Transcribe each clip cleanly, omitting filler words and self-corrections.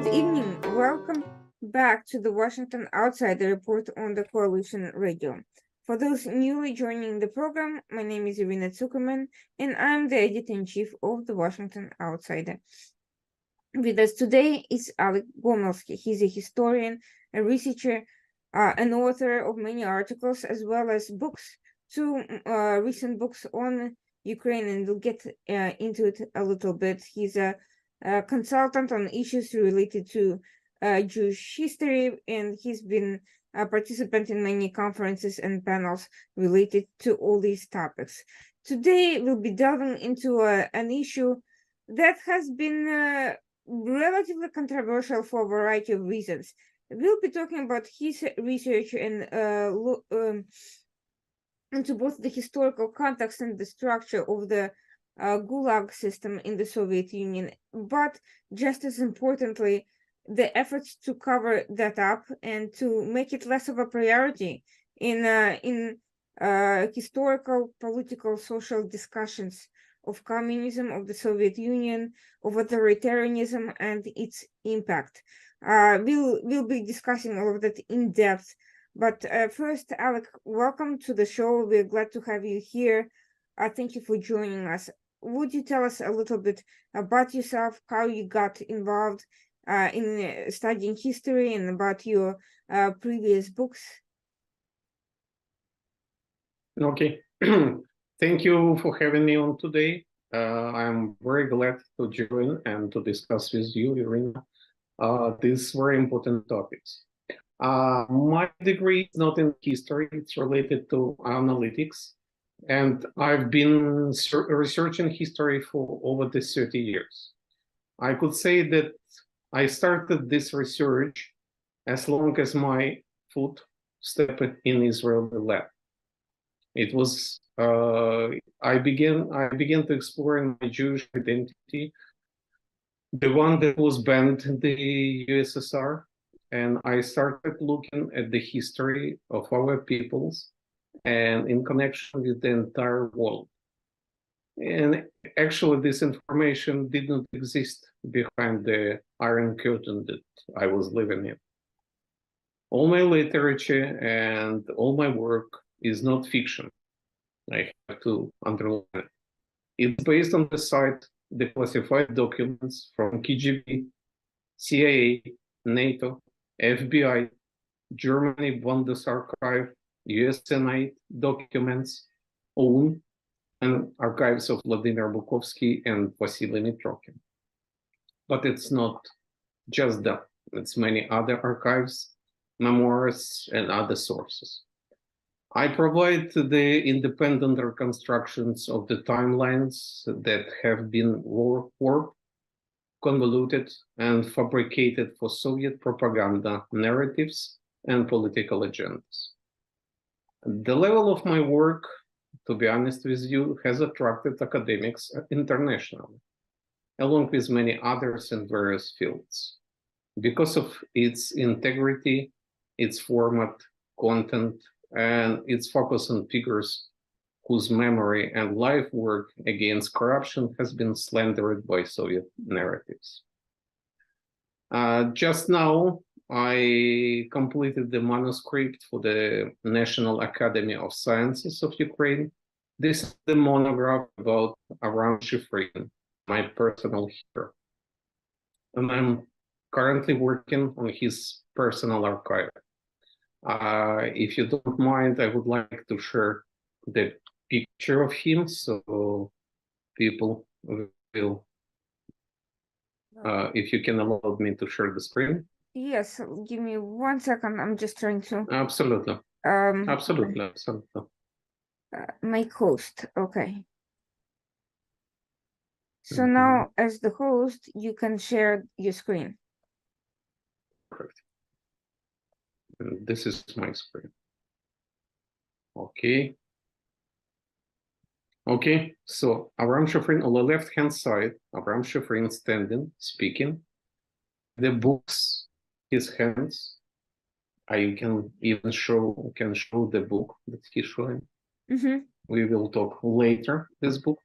Good evening. Welcome back to the Washington Outsider Report on the Coalition Radio. For those newly joining the program, my name is Irina Zuckerman, and I'm the editor-in-chief of the Washington Outsider. With us today is Alik Gomelsky. He's a historian, a researcher, an author of many articles, as well as books, two recent books on Ukraine, and we'll get into it a little bit. He's a consultant on issues related to Jewish history, and he's been a participant in many conferences and panels related to all these topics. Today, we'll be delving into an issue that has been relatively controversial for a variety of reasons. We'll be talking about his research and into both the historical context and the structure of the Gulag system in the Soviet Union, but just as importantly, the efforts to cover that up and to make it less of a priority in historical, political, social discussions of communism, of the Soviet Union, of authoritarianism and its impact. We'll be discussing all of that in depth. But first, Alik, welcome to the show. We're glad to have you here. Thank you for joining us. Would you tell us a little bit about yourself, how you got involved in studying history, and about your previous books? Okay. Thank you for having me on today. I'm very glad to join and to discuss with you, Irina, these very important topics. My degree is not in history, it's related to analytics. And I've been researching history for over 30 years. I could say that I started this research as long as my foot stepped in Israeli land. It was I began to explore my Jewish identity, the one that was banned in the USSR, and I started looking at the history of our peoples and in connection with the entire world. And actually, this information did not exist behind the Iron Curtain that I was living in. All my literature and all my work is not fiction. I have to underline it. It's based on the classified documents from KGB, CIA, NATO, FBI, Germany Bundesarchive, US Senate documents, OUN, and archives of Vladimir Bukovsky and Vasily Mitrokhin. But it's not just that. It's many other archives, memoirs, and other sources. I provide the independent reconstructions of the timelines that have been warped, convoluted, and fabricated for Soviet propaganda narratives and political agendas. The level of my work, to be honest with you, has attracted academics internationally, along with many others in various fields, because of its integrity, its format, content, and its focus on figures whose memory and life work against corruption has been slandered by Soviet narratives. Just now, I completed the manuscript for the National Academy of Sciences of Ukraine. This is the monograph about Avram Shifrin, my personal hero. And I'm currently working on his personal archive. If you don't mind, I would like to share the picture of him so people will, if you can allow me to share the screen. Yes, give me 1 second. I'm just trying to. Absolutely. Absolutely. Make host. Okay. So now, as the host, you can share your screen. Correct. And this is my screen. Okay. Okay. So Avram Shifrin on the left-hand side, Avram Shifrin standing, speaking. The books, his hands. I can even show the book that he's showing. We will talk later, this book.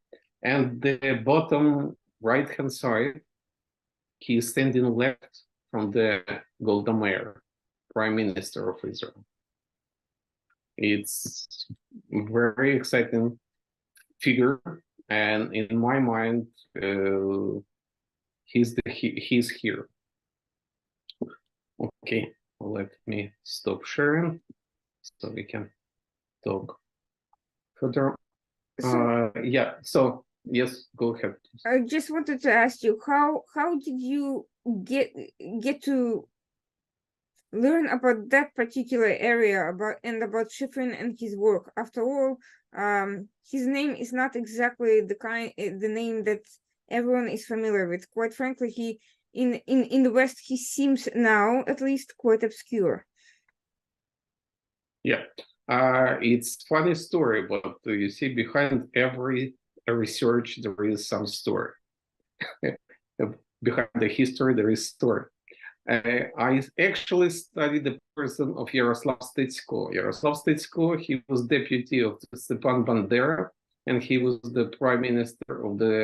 And the bottom right-hand side, he is standing left from the Golda Meir, Prime Minister of Israel. It's very exciting figure, and in my mind, he's here. Okay, let me stop sharing so we can talk further. Yeah, so yes, go ahead. I just wanted to ask you, how did you get to learn about that particular area about Schifrin and his work? After all, his name is not exactly the name that everyone is familiar with. Quite frankly, he in the West, he seems now at least quite obscure. Yeah, it's funny story, but you see, behind every research there is some story. Behind the history there is story. I actually studied the person of Yaroslav Stetsko. Yaroslav Stetsko, he was deputy of Stepan Bandera, and he was the prime minister of the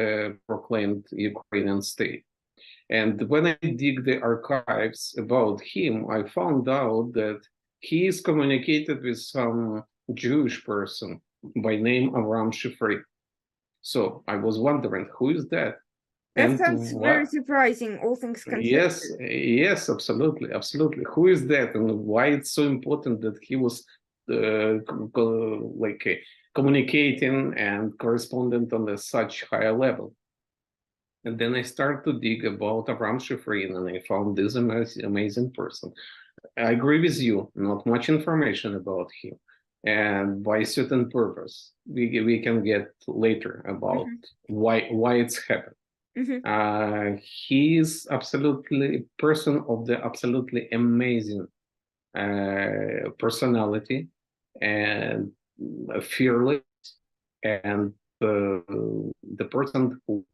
proclaimed Ukrainian state. And when I dig the archives about him, I found out that he is communicated with some Jewish person by name Avram Shifrin. So I was wondering, who is that? That sounds very surprising, all things considered. Yes, absolutely. Who is that, and why it's so important that he was communicating and correspondent on such high level? And then I started to dig about Avram Shifrin, and I found this amazing person. I agree with you, not much information about him. And by certain purpose, we can get later about why it's happened. He is absolutely person of the absolutely amazing personality and fearless, and the person who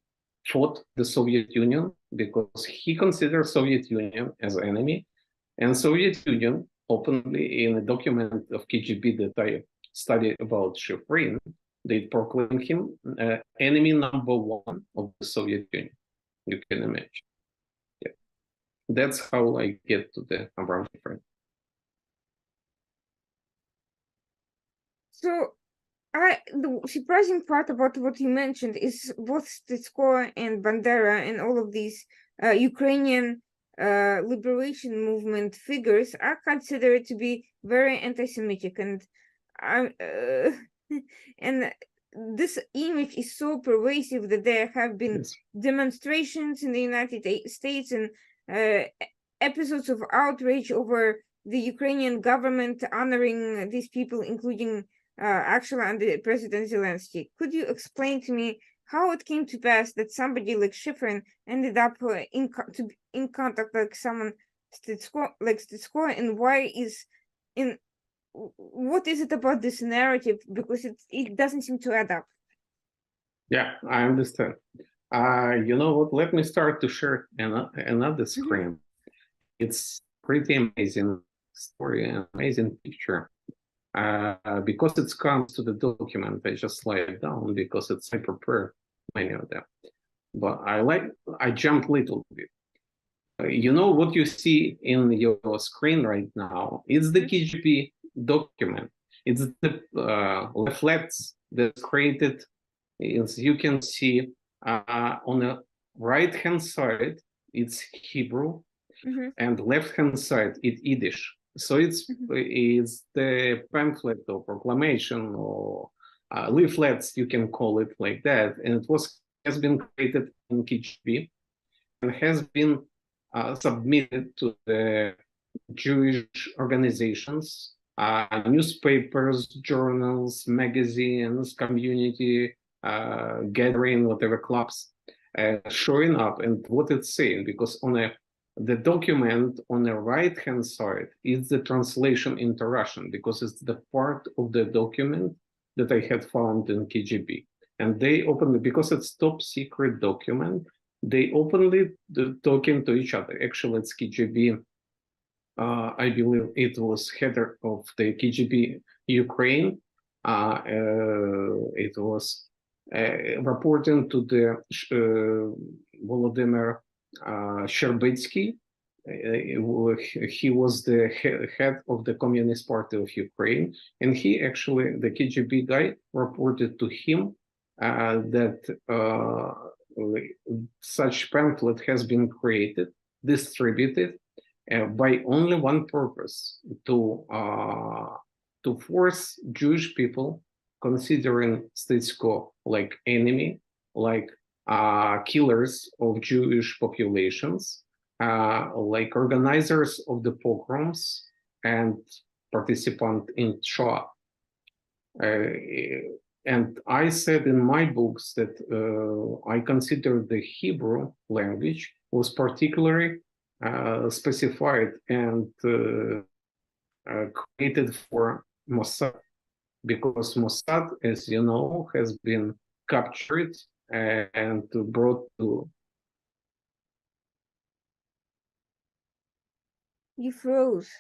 fought the Soviet Union because he considered Soviet Union as enemy, and Soviet Union openly in a document of KGB that I studied about Shifrin, they proclaimed him enemy number one of the Soviet Union. You can imagine. Yeah. That's how I get to the Avram Shifrin. So the surprising part about what you mentioned is both Stetsko and Bandera and all of these Ukrainian liberation movement figures are considered to be very anti-Semitic, and and this image is so pervasive that there have been demonstrations in the United States and episodes of outrage over the Ukrainian government honoring these people, including actually under President Zelensky. Could you explain to me how it came to pass that somebody like Shifrin ended up in contact like someone Stetsko, and what is it about this narrative? Because it doesn't seem to add up. Yeah, I understand. You know what? Let me start to share another screen. It's pretty amazing story, an amazing picture. Because it comes to the document, I just slide it down because I prepare many of them. But I jumped a little bit. You know what you see in your screen right now? It's the KGB document. It's the leaflets that's created. As you can see on the right-hand side, it's Hebrew, and left-hand side, it's Yiddish. So it's the pamphlet or proclamation or leaflets, you can call it like that, and it has been created in KGB and has been submitted to the Jewish organizations, newspapers, journals, magazines, community gathering, whatever clubs, showing up and what it's saying, because on the document on the right-hand side is the translation into Russian, because it's the part of the document that I had found in KGB. And they openly, because it's top secret document, they openly talking to each other. Actually, it's KGB. I believe it was header of the KGB Ukraine. It was reporting to the Volodymyr Sherbetsky, he was the head of the Communist Party of Ukraine, and he actually, the KGB guy, reported to him that such pamphlet has been created, distributed by only one purpose: to force Jewish people, considering status quo like enemy, like killers of Jewish populations, like organizers of the pogroms and participant in Shoah. And I said in my books that I consider the Hebrew language was particularly specified and created for Mossad, because Mossad, as you know, has been captured and brought to. You froze.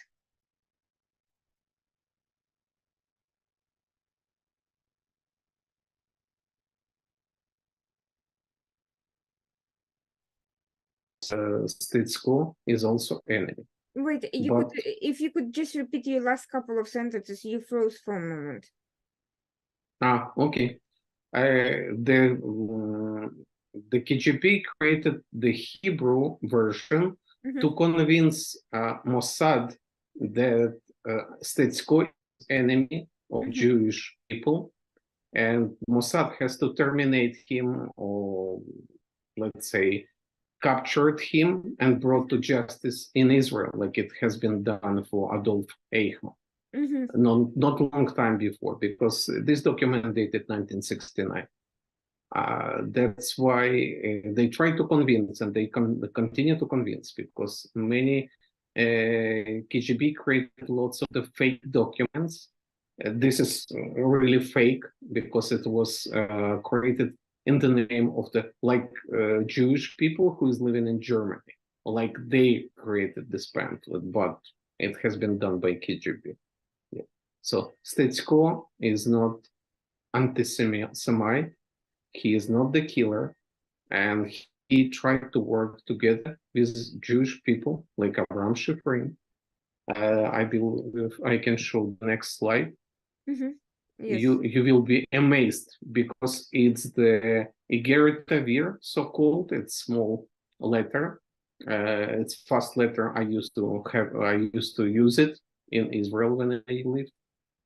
State school is also enemy. Wait, you But- could, if you could just repeat your last couple of sentences, you froze for a moment. Okay. The KGB created the Hebrew version Mhm. to convince Mossad that state school is enemy of Mhm. Jewish people, and Mossad has to terminate him, or let's say captured him and brought to justice in Israel, like it has been done for Adolf Eichmann. Mhm. Not long time before, because this document dated 1969. That's why they try to convince, and they continue to convince, because many KGB created lots of the fake documents. This is really fake because it was created in the name of the Jewish people who is living in Germany, like they created this pamphlet, but it has been done by KGB. Yeah. So Stetsko is not anti-Semite. He is not the killer, and he tried to work together with Jewish people like Avram Shifrin. I believe I can show the next slide. Mhm. Yes. You will be amazed, because it's the Igeret Tavir, so-called. It's small letter. It's fast letter. I used to use it in Israel when I lived.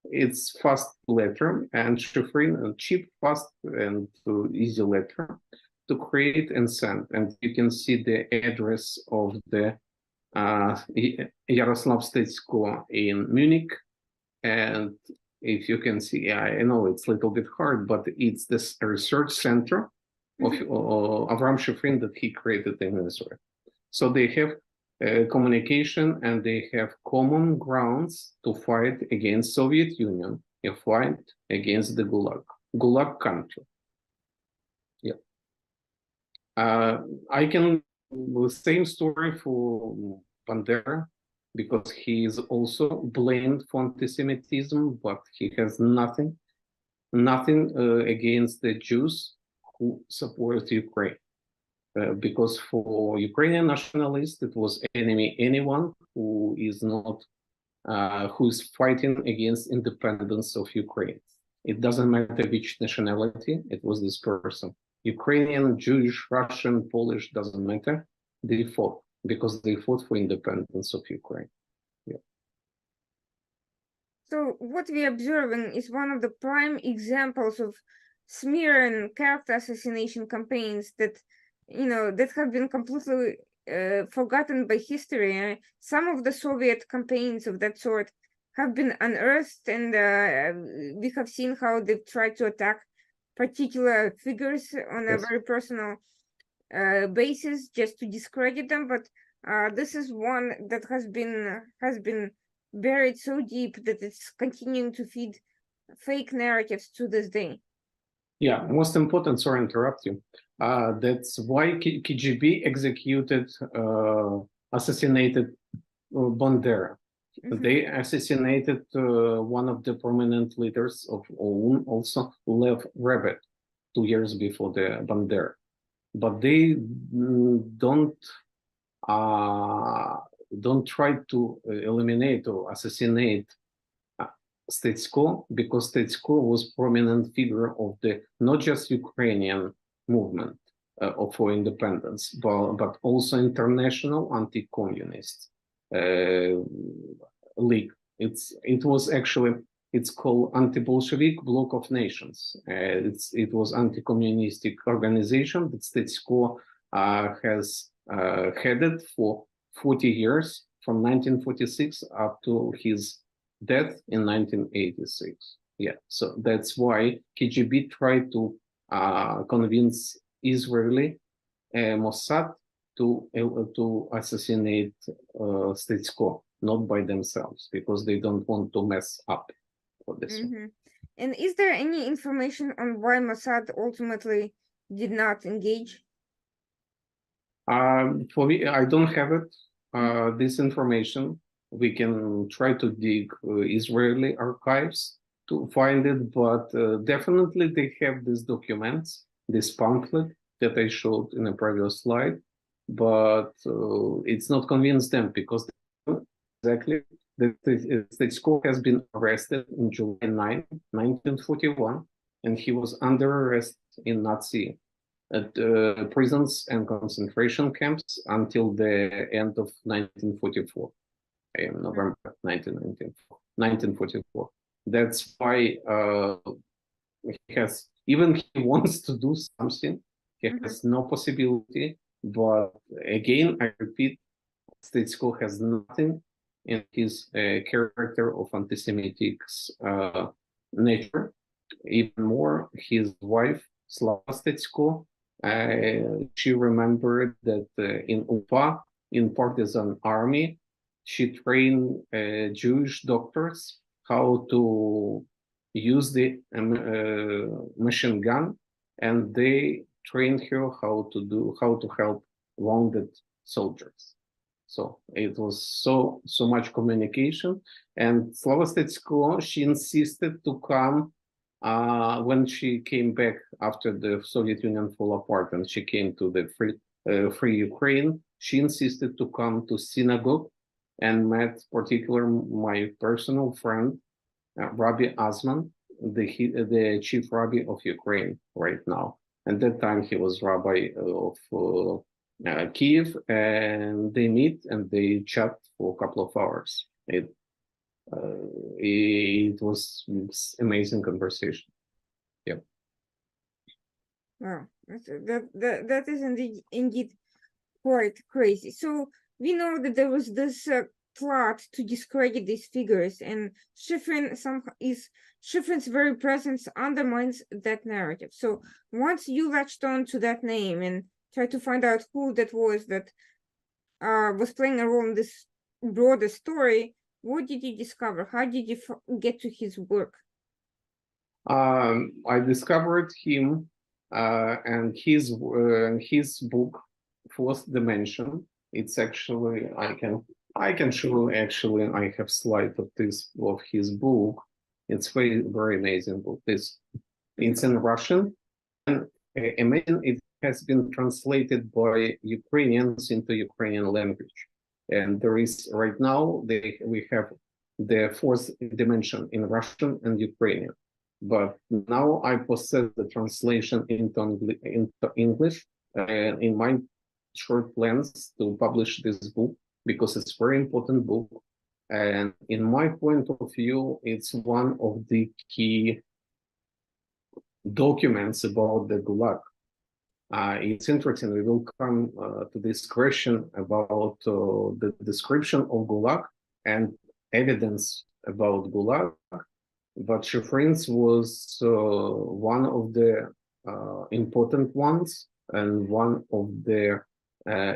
It's fast letter, and Shifrin, cheap, fast, and easy letter to create and send. And you can see the address of the Yaroslav State School in Munich. And if you can see, I know it's a little bit hard, but it's this research center of Avram Shifrin that he created in Israel. So they have communication, and they have common grounds to fight against Soviet Union, a fight against the Gulag country. Yeah. I can the same story for Bandera, because he is also blamed for anti-Semitism, but he has nothing against the Jews who support Ukraine. Because for Ukrainian nationalists, it was enemy anyone who is not who is fighting against independence of Ukraine. It doesn't matter which nationality it was this person. Ukrainian, Jewish, Russian, Polish, doesn't matter. They fought because they fought for independence of Ukraine. Yeah. So what we're observing is one of the prime examples of smear and character assassination campaigns that, that have been completely forgotten by history. Some of the Soviet campaigns of that sort have been unearthed, and we have seen how they've tried to attack particular figures on a Yes. very personal basis, just to discredit them. But this is one that has been buried so deep that it's continuing to feed fake narratives to this day. Yeah, most important, sorry to interrupt you. That's why KGB executed, assassinated Bandera. Mhm. They assassinated one of the prominent leaders of OUN, also Lev Rebet, 2 years before the Bandera. But they don't don't try to eliminate or assassinate Stetsko, because Stetsko was prominent figure of the not just Ukrainian movement for independence, but also international anti-communist league. It was actually, it's called Anti-Bolshevik Bloc of Nations. It was anti-communistic organization that Stetsko has headed for 40 years, from 1946 up to his death in 1986. Yeah, so that's why KGB tried to convince Israeli Mossad to assassinate Stetsko, not by themselves, because they don't want to mess up for this. And is there any information on why Mossad ultimately did not engage? For me, I don't have it. This information, we can try to dig Israeli archives to find it, but definitely they have these documents, this pamphlet that I showed in a previous slide, but it's not convinced them, because exactly that Stetsko has been arrested in July 9, 1941, and he was under arrest in Nazi prisons and concentration camps until the end of 1944, November 1944. That's why he has, even he wants to do something, he has no possibility. But again, I repeat, Stetsko has nothing in his character of anti-Semitic nature. Even more, his wife, Slava Stetsko, she remembered that in UPA, in partisan army, she trained Jewish doctors how to use the machine gun, and they trained her how to help wounded soldiers. So it was so much communication. And Slava Stetsko, she insisted to come when she came back after the Soviet Union fell apart, and she came to the free Ukraine. She insisted to come to synagogue and met particularly my personal friend, Rabbi Azman, the chief rabbi of Ukraine right now. At that time, he was rabbi of Kiev, and they meet and they chat for a couple of hours. It was amazing conversation. Yeah. Wow, that is indeed quite crazy. So we know that there was this plot to discredit these figures, and Shifrin's very presence undermines that narrative. So once you latched on to that name and tried to find out who that was playing a role in this broader story, what did you discover? How did you get to his work? I discovered him and his book, Fourth Dimension. It's actually, I can show, actually, I have slide of his book. It's very amazing book. It's in Russian, and imagine it has been translated by Ukrainians into Ukrainian language. And there is right now we have the Fourth Dimension in Russian and Ukrainian. But now I possess the translation into English in my short plans to publish this book, because it's a very important book. And in my point of view, it's one of the key documents about the Gulag. It's interesting, we will come to this question about the description of Gulag and evidence about Gulag. But Shifrin's was one of the important ones, and one of the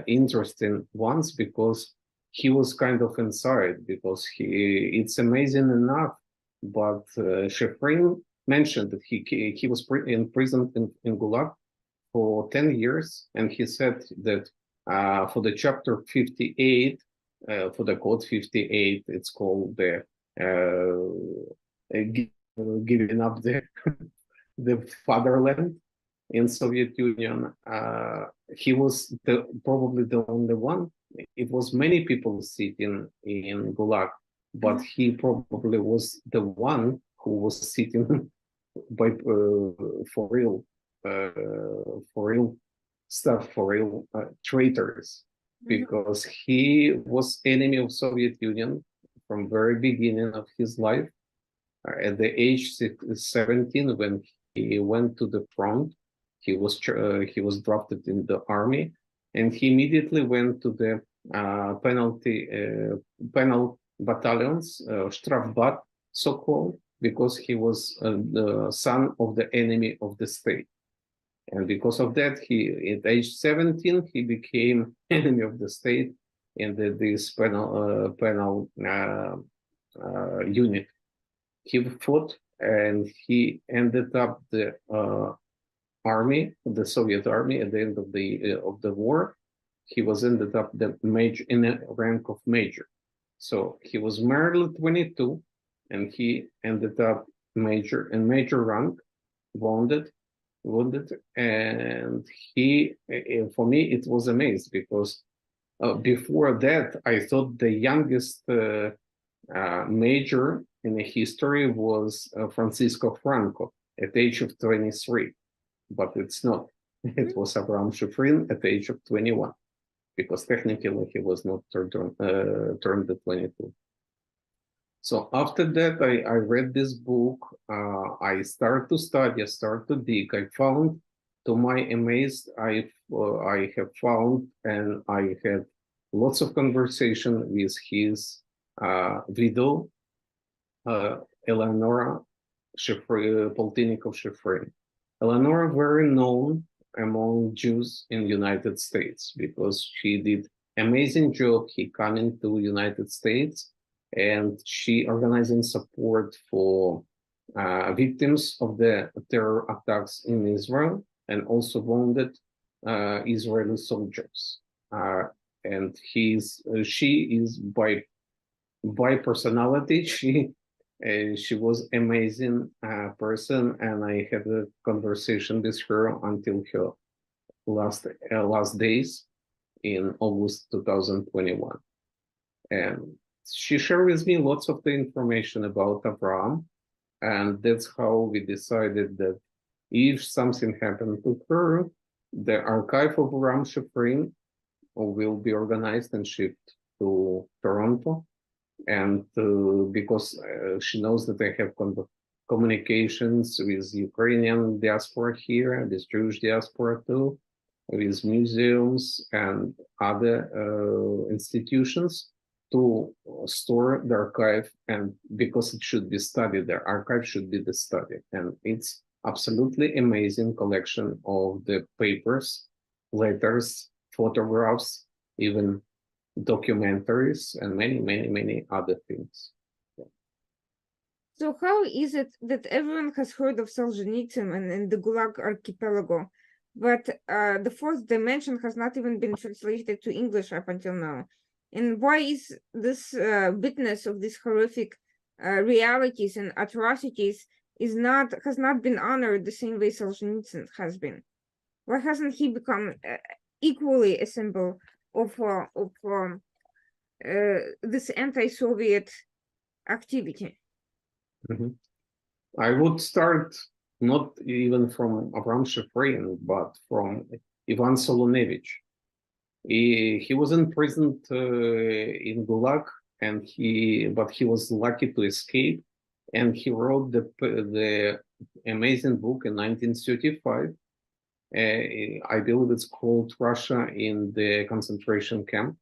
interesting ones, because he was kind of inside, because it's amazing enough, but Shifrin mentioned that he was in prison in Gulag for 10 years, and he said that for the chapter 58, for the code 58, it's called the giving up the fatherland in Soviet Union. He was probably the only one it was many people sitting in Gulag, but he probably was the one who was sitting by for real stuff, for real traitors, because he was enemy of Soviet Union from very beginning of his life. At the age 17, when he went to the front, he was drafted in the army, and he immediately went to the penal battalions, Strafbat, so-called, because he was the son of the enemy of the state. And because of that, he, at age 17, he became enemy of the state in this penal unit. He fought and he ended up the army, the Soviet army, at the end of the war. He was ended up the major in a rank of major. So he was merely 22, and he ended up major rank, wounded, and he, for me, it was amazing because before that, I thought the youngest major in the history was Francisco Franco at the age of 23, but it's not. It was Abraham Shifrin at the age of 21, because technically he was not turned the 22. So after that, I read this book. I started to study, I started to dig. I found, to my amaze, I have found, and I had lots of conversation with his widow, Eleonora Poltinikov-Shifrin. Eleonora very known among Jews in the United States because she did amazing job. He coming to United States, and she organizing support for victims of the terror attacks in Israel and also wounded Israeli soldiers. And she is by personality, she was amazing person, and I had a conversation with her until her last days in August 2021. And she shared with me lots of the information about Avraham, and that's how we decided that if something happened to her, the archive of Avraham Shifrin will be organized and shipped to Toronto. And because she knows that I have communications with Ukrainian diaspora here, with Jewish diaspora too, with museums and other institutions to store the archive, and because it should be studied, the archive should be studied. And it's absolutely amazing collection of the papers, letters, photographs, even documentaries, and many other things. So how is it that everyone has heard of Solzhenitsyn and the Gulag Archipelago, but the fourth dimension has not even been translated to English up until now? And why is this witness of these horrific realities and atrocities has not been honored the same way Solzhenitsyn has been? Why hasn't he become equally a symbol of this anti-Soviet activity? Mm-hmm. I would start not even from Abraham Shifrin, but from Ivan Solonevich. He was imprisoned in Gulag, but he was lucky to escape, and he wrote the amazing book in 1935. I believe it's called Russia in the Concentration Camp.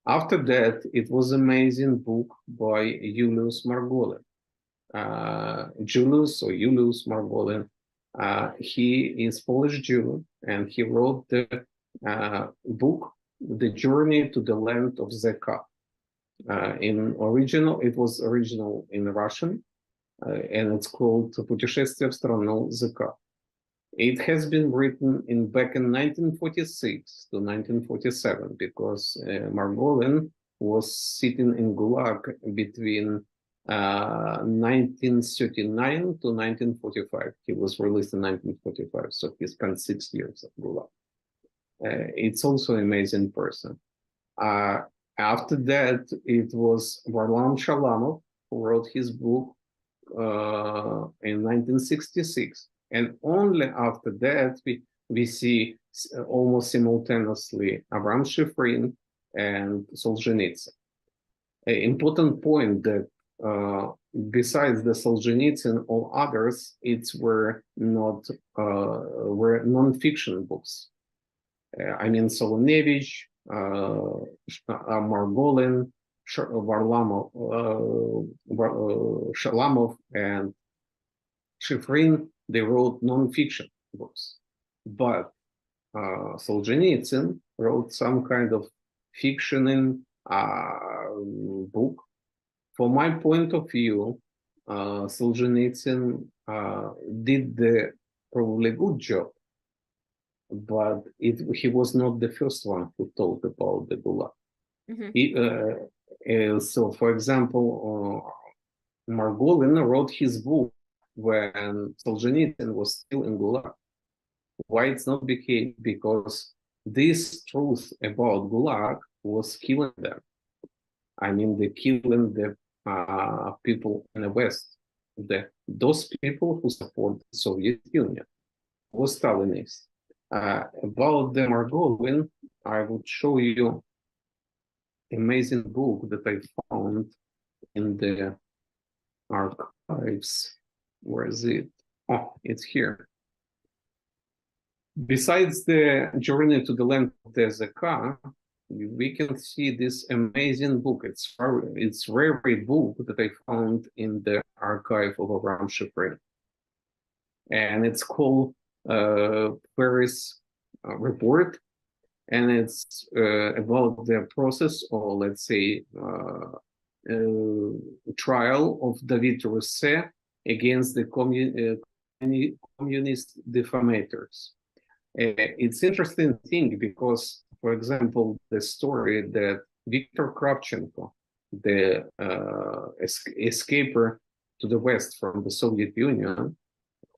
After that, it was an amazing book by Julius Margolin. Julius Margolin, he is Polish Jew, and he wrote the book, The Journey to the Land of Zeka. It was original in Russian, and it's called Путешествие в страну Зека. It has been written back in 1946 to 1947, because Margolin was sitting in Gulag between 1939 to 1945. He was released in 1945, so he spent 6 years at Gulag. It's also an amazing person. After that, it was Varlam Shalamov who wrote his book in 1966. And only after that, we see almost simultaneously Avram Shifrin and Solzhenitsyn. An important point that besides the Solzhenitsyn, all others, were non-fiction books. I mean, Solonevich, Margolin, Varlamov, Shalamov, and Shifrin, they wrote non-fiction books. But Solzhenitsyn wrote some kind of fiction book. From my point of view, Solzhenitsyn did the probably good job, but he was not the first one who talked about the Gulag. So, for example, Margolin wrote his book when Solzhenitsyn was still in Gulag. Why it's not became? Because this truth about Gulag was killing them. I mean, they killing the people in the West. Those people who support the Soviet Union was Stalinist. About the Margolin, I would show you amazing book that I found in the archives. Where is it? Oh, it's here. Besides the journey to the land of the Zaka, we can see this amazing book. It's very book that I found in the archive of Avram Shifrin. And it's called Paris Report. And it's about the process, or let's say, trial of David Rousset against the communist defammators. It's interesting thing because, for example, the story that Viktor Kravchenko, the escaper to the West from the Soviet Union,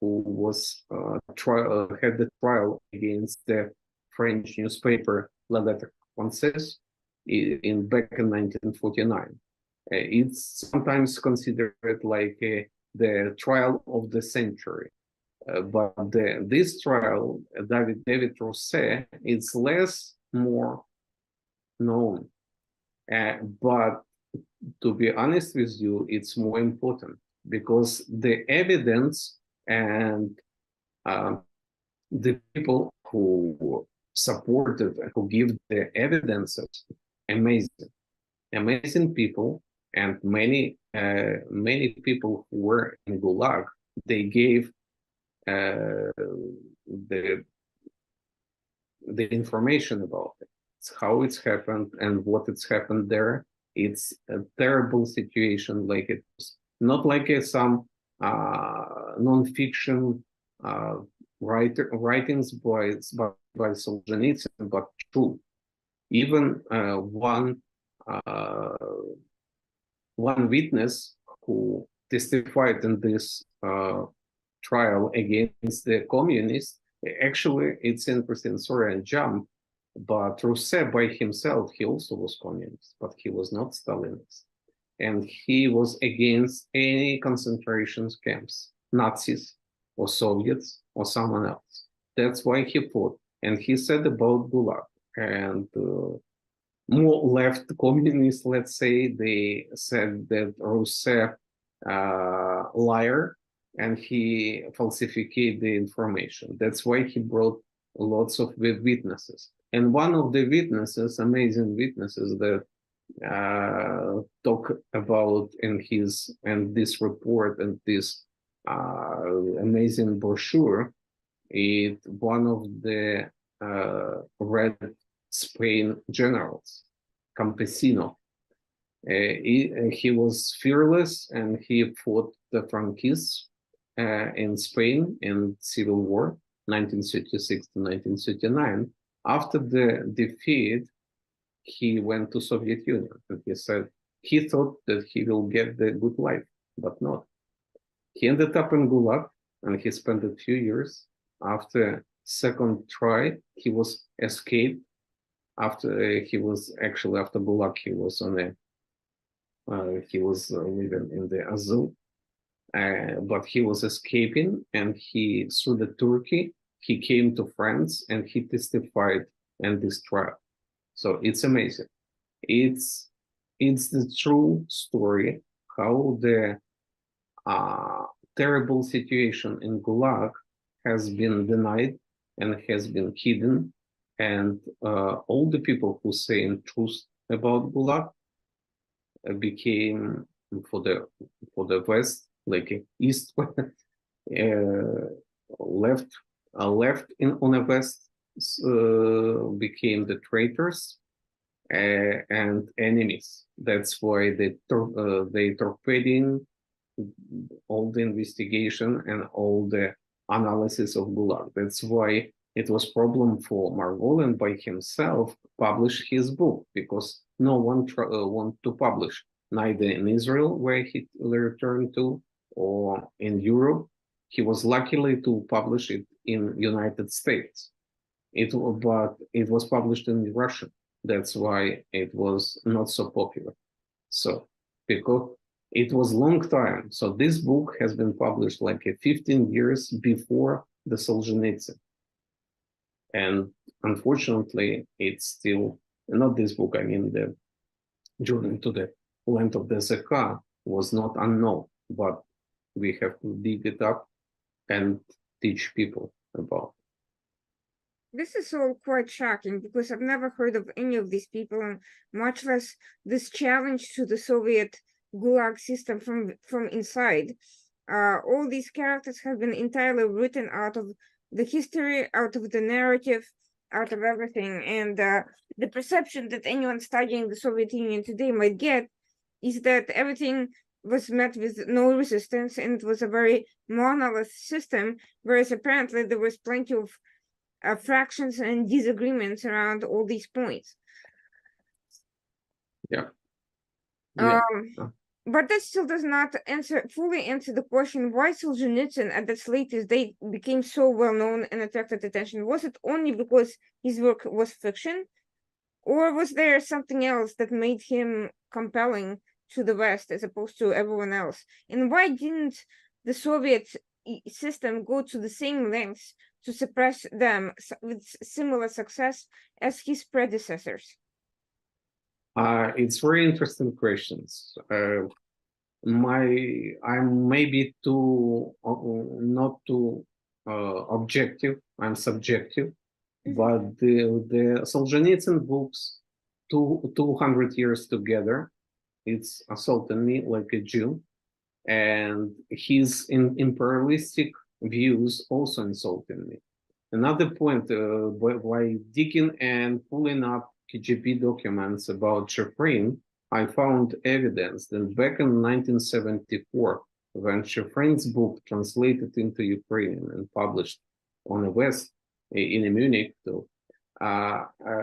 who was had the trial against the French newspaper La Lettre Française back in 1949. It's sometimes considered like the trial of the century. But this trial, David Rousset, is more known. But to be honest with you, it's more important because the evidence and the people who supported, who give the evidences, amazing people, and many people who were in Gulag, they gave the information about it. It's how it's happened and what it's happened there. It's a terrible situation. Like it's not like some non-fiction writings by Solzhenitsyn, but true. Even one witness who testified in this trial against the communists. Actually, it's interesting. Sorry, I jump, but Rousset by himself, he also was communist, but he was not Stalinist, and he was against any concentration camps, Nazis or Soviets or someone else. That's why he fought, and he said about Gulag. And more left communists, let's say, they said that Rousset liar, and he falsified the information. That's why he brought lots of witnesses. And one of the witnesses, amazing witnesses that talk about in this report and this amazing brochure, is one of the Red Spain generals, Campesino. He was fearless, and he fought the Frankists in Spain in Civil War, 1936 to 1939. After the defeat, he went to Soviet Union, and he said he thought that he will get the good life, but not. He ended up in Gulag, and he spent a few years. After second try, he was escaped after he was actually after Gulag, he was on a he was living in the Azul, but he was escaping, and he through the Turkey he came to France and he testified in this trial. So it's amazing. It's the true story how the terrible situation in Gulag has been denied and has been hidden, and all the people who say in truth about Gulag became for the West, like East, left on the West became the traitors and enemies. That's why they torpedoing all the investigation and all the analysis of Gulag. That's why it was problem for Margolin by himself publish his book, because no one want to publish, neither in Israel, where he returned to, or in Europe. He was luckily to publish it in United States. But it was published in Russian. That's why it was not so popular. So because it was long time. So this book has been published like 15 years before the Solzhenitsyn. And unfortunately, it's still not this book. I mean, the Journey to the Land of the Zeka was not unknown, but we have to dig it up and teach people about. This is all quite shocking because I've never heard of any of these people, and much less this challenge to the Soviet Gulag system from inside. All these characters have been entirely written out of the history, out of the narrative, out of everything. And the perception that anyone studying the Soviet Union today might get is that everything was met with no resistance and it was a very monolith system, whereas apparently there was plenty of fractions and disagreements around all these points. Yeah. But that still does not fully answer the question why Solzhenitsyn at this latest date became so well known and attracted attention. Was it only because his work was fiction, or was there something else that made him compelling to the West as opposed to everyone else? And why didn't the Soviet system go to the same lengths to suppress them with similar success as his predecessors? It's very interesting questions. I'm maybe too not too objective. I'm subjective, but the Solzhenitsyn books, 200 years together, it's assaulting me like a Jew, and his imperialistic views also insulting me. Another point, by digging and pulling up KGB documents about Shifrin, I found evidence that back in 1974, when Shifrin's book translated into Ukrainian and published on the West in Munich, too,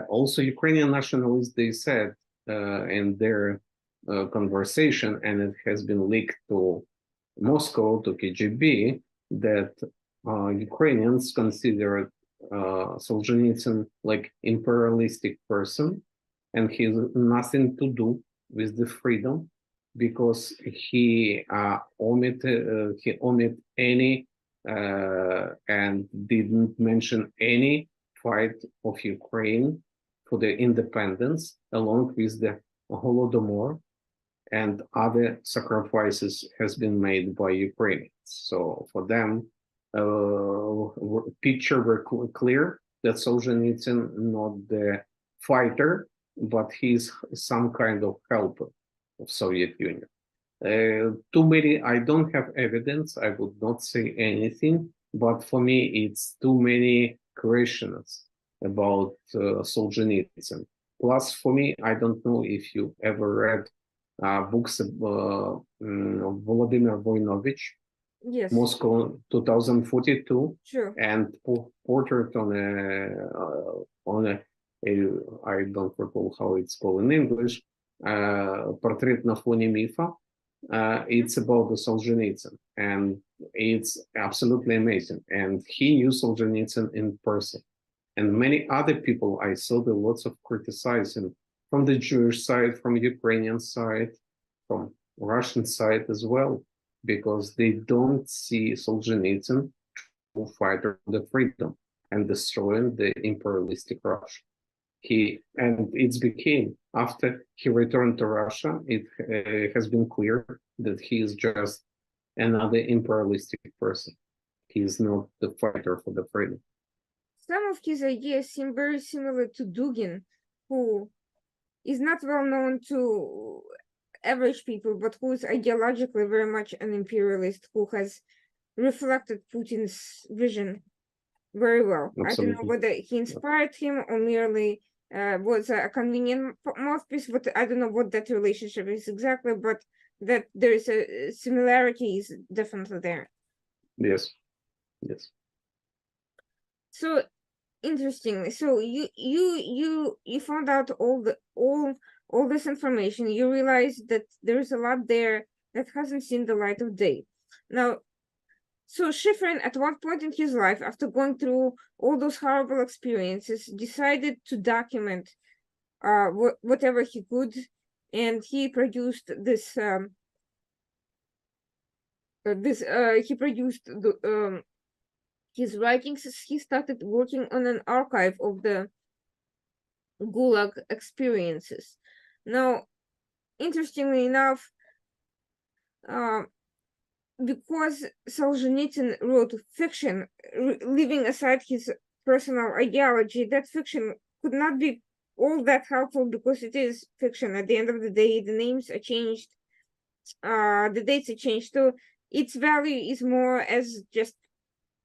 also Ukrainian nationalists, they said in their conversation, and it has been leaked to Moscow, to KGB, that Ukrainians considered Solzhenitsyn like imperialistic person, and he has nothing to do with the freedom, because he omitted any and didn't mention any fight of Ukraine for the independence, along with the Holodomor and other sacrifices has been made by Ukrainians. So for them, picture very clear that Solzhenitsyn not the fighter, but he's some kind of helper of Soviet Union. Too many, I don't have evidence, I would not say anything, but for me, it's too many questions about Solzhenitsyn. Plus, for me, I don't know if you ever read books of Vladimir Voinovich, Yes. Moscow 2042, Sure. and portrait on a I don't recall how it's called in English, Portrait на фоне мифа. It's about the Solzhenitsyn, and it's absolutely amazing. And he knew Solzhenitsyn in person, And many other people, I saw there lots of criticizing from the Jewish side, from Ukrainian side, from Russian side as well, because they don't see Solzhenitsyn true fighter for the freedom and destroying the imperialistic Russia. And it's became, after he returned to Russia, it has been clear that he is just another imperialistic person. He is not the fighter for the freedom. Some of his ideas seem very similar to Dugin, who is not well known to average people, but who is ideologically very much an imperialist, who has reflected Putin's vision very well. Absolutely. I don't know whether he inspired him or merely was a convenient mouthpiece, but I don't know what that relationship is exactly, but that there is a similarity is definitely there. Yes. So interestingly, so you found out all this information. You realized that there is a lot there that hasn't seen the light of day. Now, so Schifrin, at one point in his life, after going through all those horrible experiences, decided to document whatever he could, and he produced this. He produced his writings. He started working on an archive of the Gulag experiences. Now, interestingly enough, because Solzhenitsyn wrote fiction, leaving aside his personal ideology, that fiction could not be all that helpful because it is fiction. At the end of the day, the names are changed, the dates are changed. So its value is more as just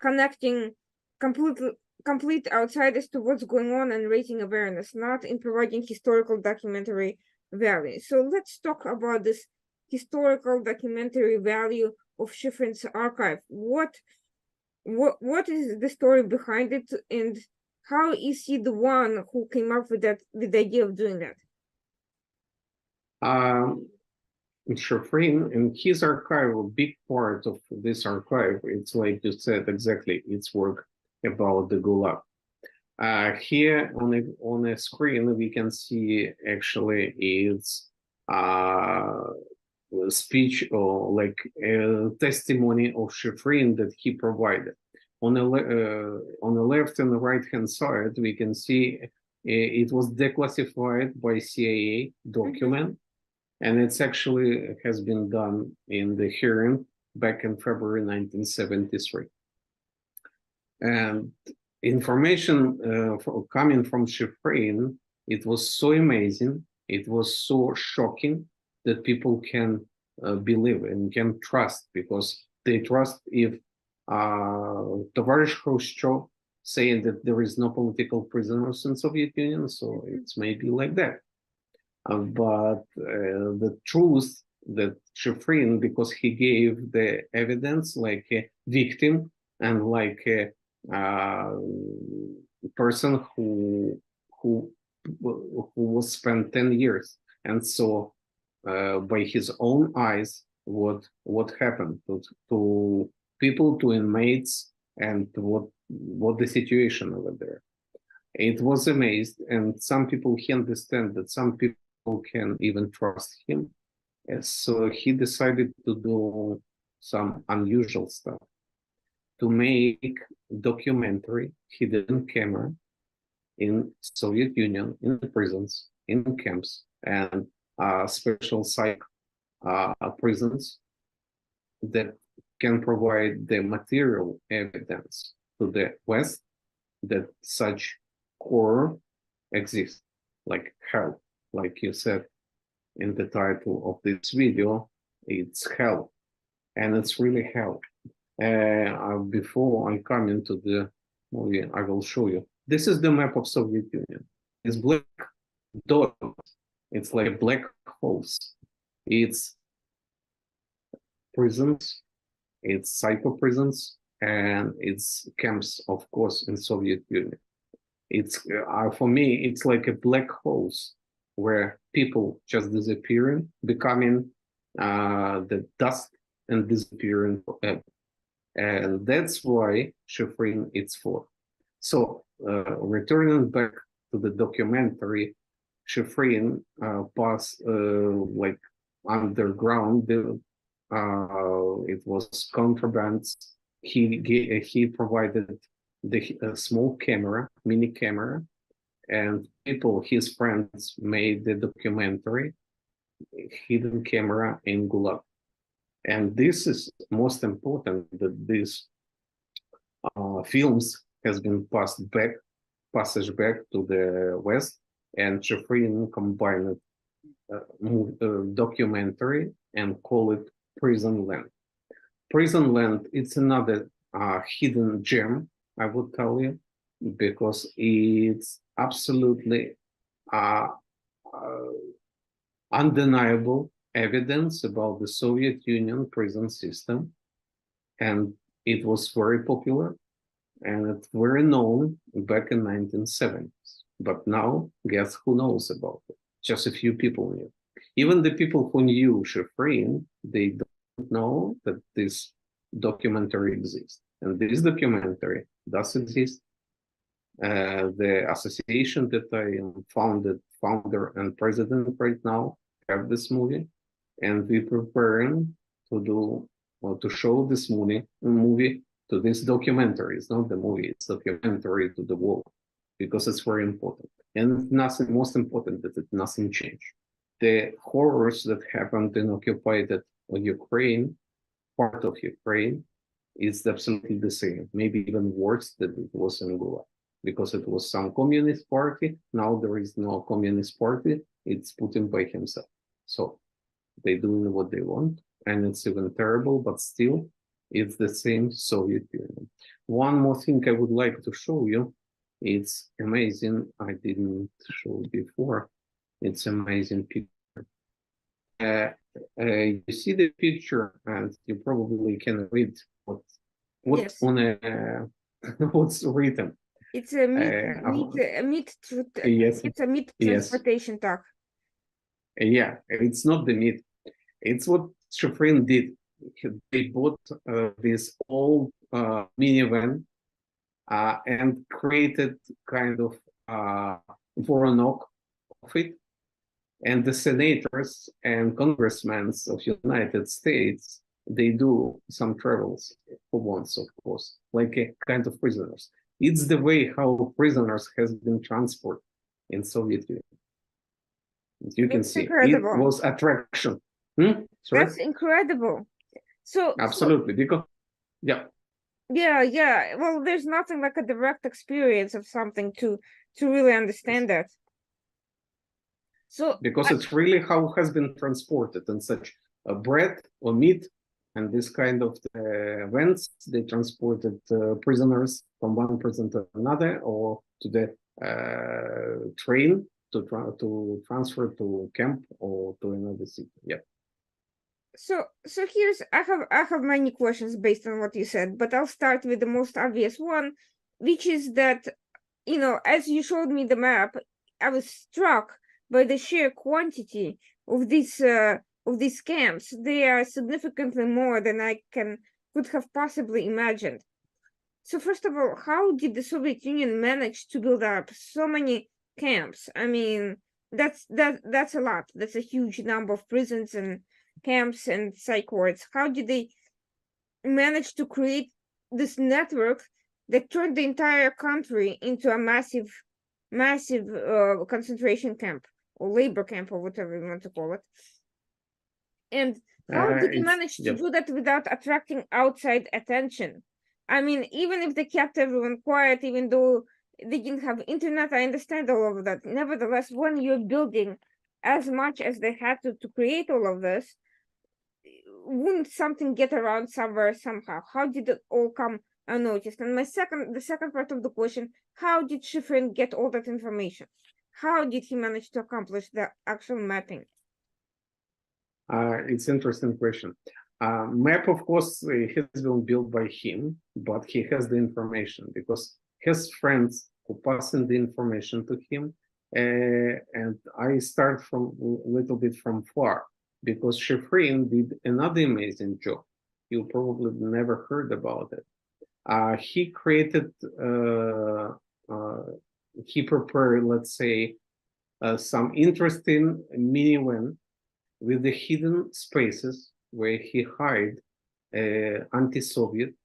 connecting complete outsiders to what's going on and raising awareness, not in providing historical documentary value. So let's talk about this historical documentary value of Schifrin's archive. What is the story behind it, and how is he the one who came up with the idea of doing that? Schifrin, in his archive, a big part of this archive, it's like you said exactly, it's work about the Gulag. Here on a screen, we can see actually it's a speech or like a testimony of Schifrin that he provided. On the left and the right hand side, we can see it was declassified by CIA document. And it's actually has been done in the hearing back in February 1973. And information coming from Schifrin, it was so amazing, it was so shocking that people can believe and can trust, because they trust if Tоварищ Khrushchev saying that there is no political prisoners in Soviet Union, so it's maybe like that. But the truth that Schifrin, because he gave the evidence like a victim and like a person who was spent 10 years and saw by his own eyes what happened to people, to inmates, and what the situation over there. It was amazed, and some people he understand that some people can even trust him. And so he decided to do some unusual stuff, to make documentary hidden camera in Soviet Union, in the prisons, in camps, and special psych prisons that can provide the material evidence to the West that such horror exists, like hell. Like you said in the title of this video, it's hell, and it's really hell. Before I come into the movie, I will show you. This is the map of Soviet Union. It's black dots. It's like black holes. It's prisons, it's psycho prisons, and it's camps, of course, in Soviet Union. It's for me, it's like a black holes where people just disappearing, becoming the dust and disappearing forever. And that's why Schifrin it's for. So returning back to the documentary, Shifrin passed like underground. It was contraband. He provided the small camera, mini camera, and people, his friends, made the documentary, Hidden Camera in Gulag. And this is most important, that these films has been passage back to the West, and Shifrin combined documentary and call it Prison Land. Prison Land, it's another hidden gem, I would tell you, because it's absolutely undeniable evidence about the Soviet Union prison system, and it was very popular and it's very known back in 1970s. But now, guess who knows about it? Just a few people knew. Even the people who knew Shifrin, they don't know that this documentary exists. And this documentary does exist. The association that I am founder and president right now, have this movie, and we're preparing to do or to show this movie to this documentary. It's not the movie, it's documentary to the world, because it's very important. And nothing, most important, that it nothing changed. The horrors that happened in occupied Ukraine, part of Ukraine, is absolutely the same, maybe even worse than it was in Gulag, because it was some communist party. Now there is no communist party, it's Putin by himself. So they do what they want, and it's even terrible, but still, it's the same Soviet Union. One more thing I would like to show you. It's amazing. I didn't show before. It's amazing picture. You see the picture, and you probably can read what Yes. on what's written. It's a Yes. It's a meat Yes. transportation truck. Yeah, it's not the meat. It's what Shifrin did. They bought this old minivan and created kind of Voronok of it. And the senators and congressmen of United States, they do some travels for once, of course, like a kind of prisoners. It's the way how prisoners has been transported in Soviet Union. As you can see, incredible. It was attraction. That's incredible. So absolutely, because yeah. Well, there's nothing like a direct experience of something to really understand that. So because it's really how it has been transported, and such bread or meat and this kind of events, they transported prisoners from one prison to another, or to the train to transfer to camp or to another city. Yeah. So here's I have many questions based on what you said, but I'll start with the most obvious one, which is that, you know, as you showed me the map, I was struck by the sheer quantity of these camps. They are significantly more than I could have possibly imagined. So first of all, how did the Soviet Union manage to build up so many camps? I mean, that's a lot. That's a huge number of prisons and camps and psych wards. How did they manage to create this network that turned the entire country into a massive concentration camp or labor camp or whatever you want to call it? And how did they manage to do that without attracting outside attention? I mean, even if they kept everyone quiet, even though they didn't have internet, I understand all of that. Nevertheless, when you're building as much as they had to create all of this, wouldn't something get around somewhere somehow? How did it all come unnoticed? And the second part of the question, how did Shifrin get all that information? How did he manage to accomplish the actual mapping? It's an interesting question. Map, of course, has been built by him, but he has the information because his friends who passing the information to him, and I start from a little bit from far, because Shifrin did another amazing job. You probably never heard about it. He created, he prepared, let's say, some interesting minivan with the hidden spaces where he hid anti-Soviet,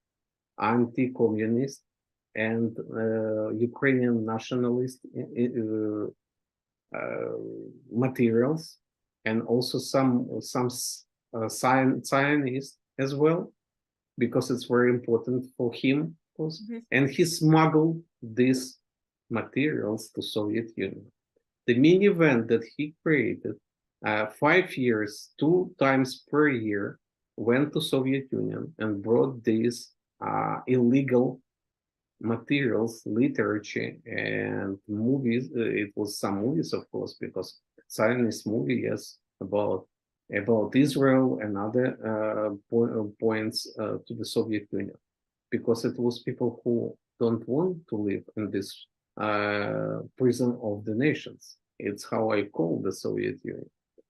anti-communist, and Ukrainian nationalist materials, and also some Zionist as well, because it's very important for him. And he smuggled these materials to Soviet Union. The minivan that he created, 5 years, 2 times per year, went to Soviet Union and brought these illegal materials, literature, and movies. It was some movies, of course, because Zionist movie, yes, about Israel and other points to the Soviet Union, because it was people who don't want to live in this prison of the nations. It's how I call the Soviet Union.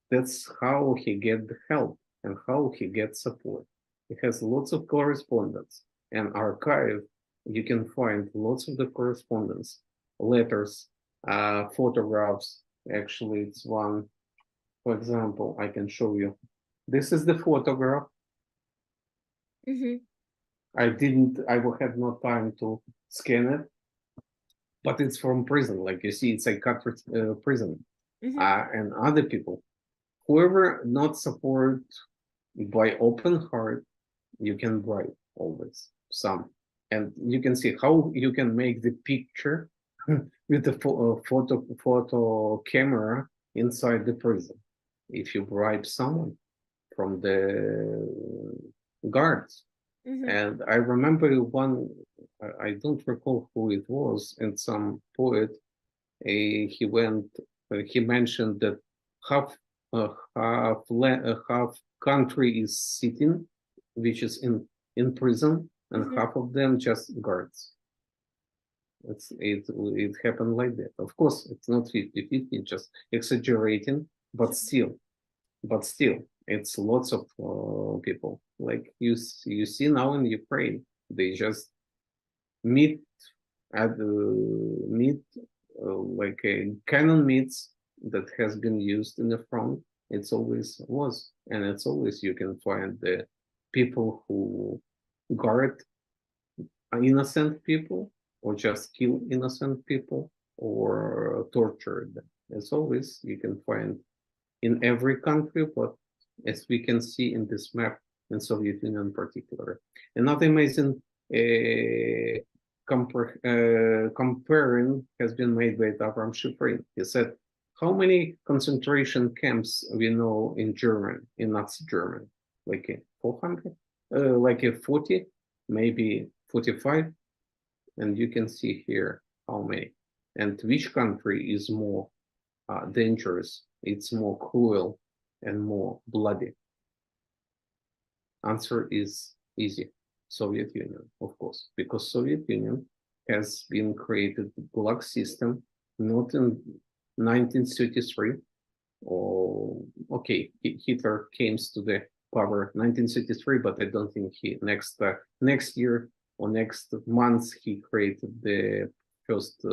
That's how he get the help and how he gets support. He has lots of correspondence and archive. You can find lots of the correspondence, letters, photographs. Actually, it's one, for example, I can show you. This is the photograph. I had no time to scan it, but it's from prison. Like you see, it's a psychiatric prison. And other people, whoever not support by open heart, you can write always some. And you can see how you can make the picture with the photo camera inside the prison. If you bribe someone from the guards. And I remember one, I don't recall who it was, and some poet, he mentioned that half country is sitting, which is in prison, and half of them just guards. It happened like that. Of course, it's not 50-50, just exaggerating, but still, it's lots of people. Like you see now in Ukraine, they just meet at like a cannon meets that has been used in the front. It's always was, and it's always you can find the people who guard innocent people, or just kill innocent people, or torture them. It's always you can find in every country, but as we can see in this map, in Soviet Union in particular. Another amazing comparing has been made by Avram Shifrin. He said, how many concentration camps we know in Germany, in Nazi Germany? Like 400? Like 40? Maybe 45? And you can see here how many. And which country is more dangerous? It's more cruel and more bloody. Answer is easy. Soviet Union, of course, because Soviet Union has been created Gulag system not in 1933. Or okay, Hitler came to the power 1933, but I don't think he next year or next month he created the first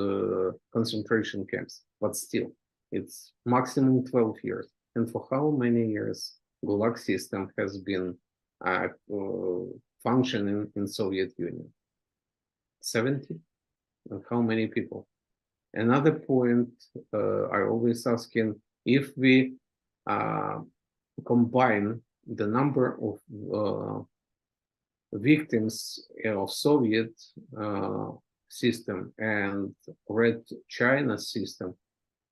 concentration camps. But still, it's maximum 12 years. And for how many years Gulag system has been functioning in Soviet Union? 70? And how many people? Another point I always asking, if we combine the number of victims of Soviet system and Red China system,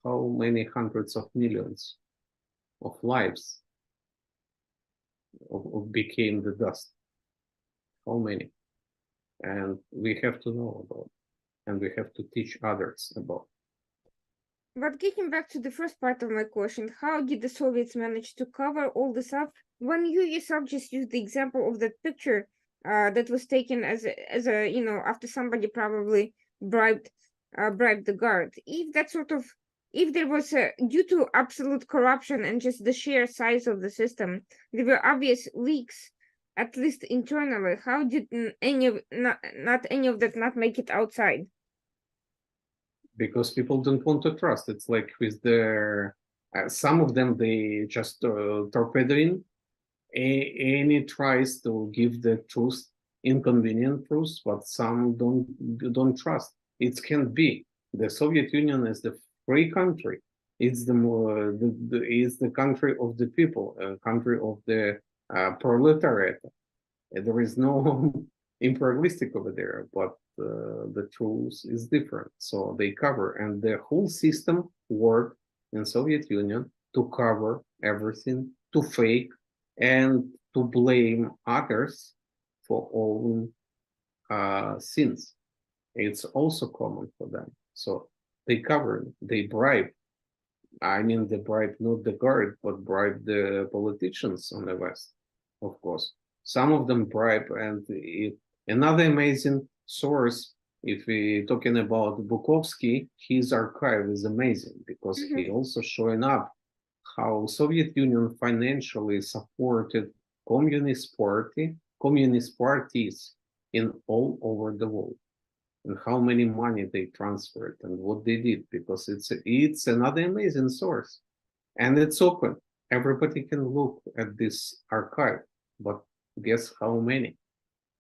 how many hundreds of millions of lives became the dust? How many? And we have to know about, and we have to teach others about. But getting back to the first part of my question, how did the Soviets manage to cover all this up when you yourself just used the example of that picture that was taken as a you know, after somebody probably bribed the guard? If that sort of, if there was due to absolute corruption and just the sheer size of the system, there were obvious leaks at least internally? How did any of not any of that not make it outside? Because people don't want to trust. It's like with the some of them, they just torpedoing any tries to give the truth, inconvenient truth, but some don't trust. It can be the Soviet Union is the free country. It's is the country of the people, a country of the proletariat. There is no imperialistic over there, but the truth is different. So they cover, and the whole system worked in Soviet Union to cover everything, to fake, and to blame others for all sins. It's also common for them. So they cover, they bribe. I mean, they bribe not the guard, but bribe the politicians on the West, of course. Some of them bribe, and another amazing source, if we're talking about Bukovsky, his archive is amazing because he also showing up how Soviet Union financially supported communist parties in all over the world, and how many money they transferred and what they did, because it's another amazing source, and it's open. Everybody can look at this archive, but guess how many?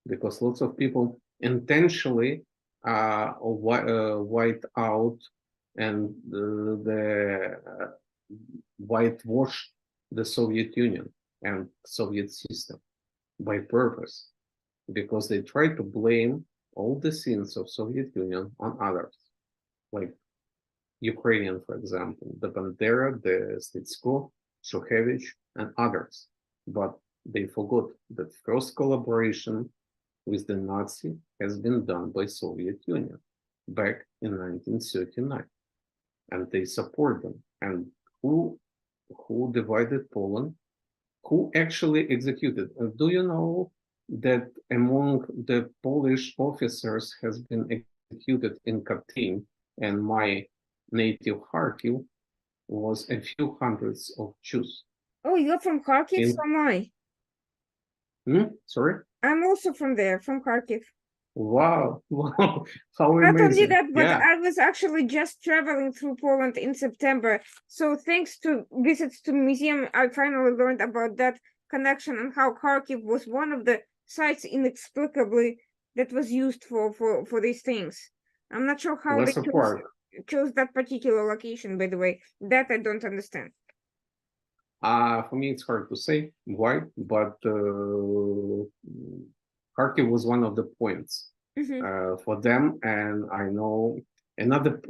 Because lots of people intentionally white out and whitewash the Soviet Union and Soviet system by purpose, because they try to blame all the sins of Soviet Union on others, like Ukrainian, for example, the Bandera, the Stitsko, Shukhevich, and others. But they forgot that first collaboration with the Nazi has been done by Soviet Union back in 1939, and they support them. And who divided Poland? Who actually executed? Do you know that among the Polish officers has been executed in Katyn, and my native Kharkiv was a few hundreds of Jews. Oh, you're from Kharkiv? So am I. Sorry? I'm also from there, from Kharkiv. Wow, wow, how Not only amazing. that, but Yeah, I was actually just traveling through Poland in September. So thanks to visits to museum, I finally learned about that connection and how Kharkiv was one of the sites inexplicably that was used for these things. I'm not sure how they lesser part. chose that particular location, by the way. That I don't understand. For me, it's hard to say why, but Kharkiv was one of the points for them, and I know another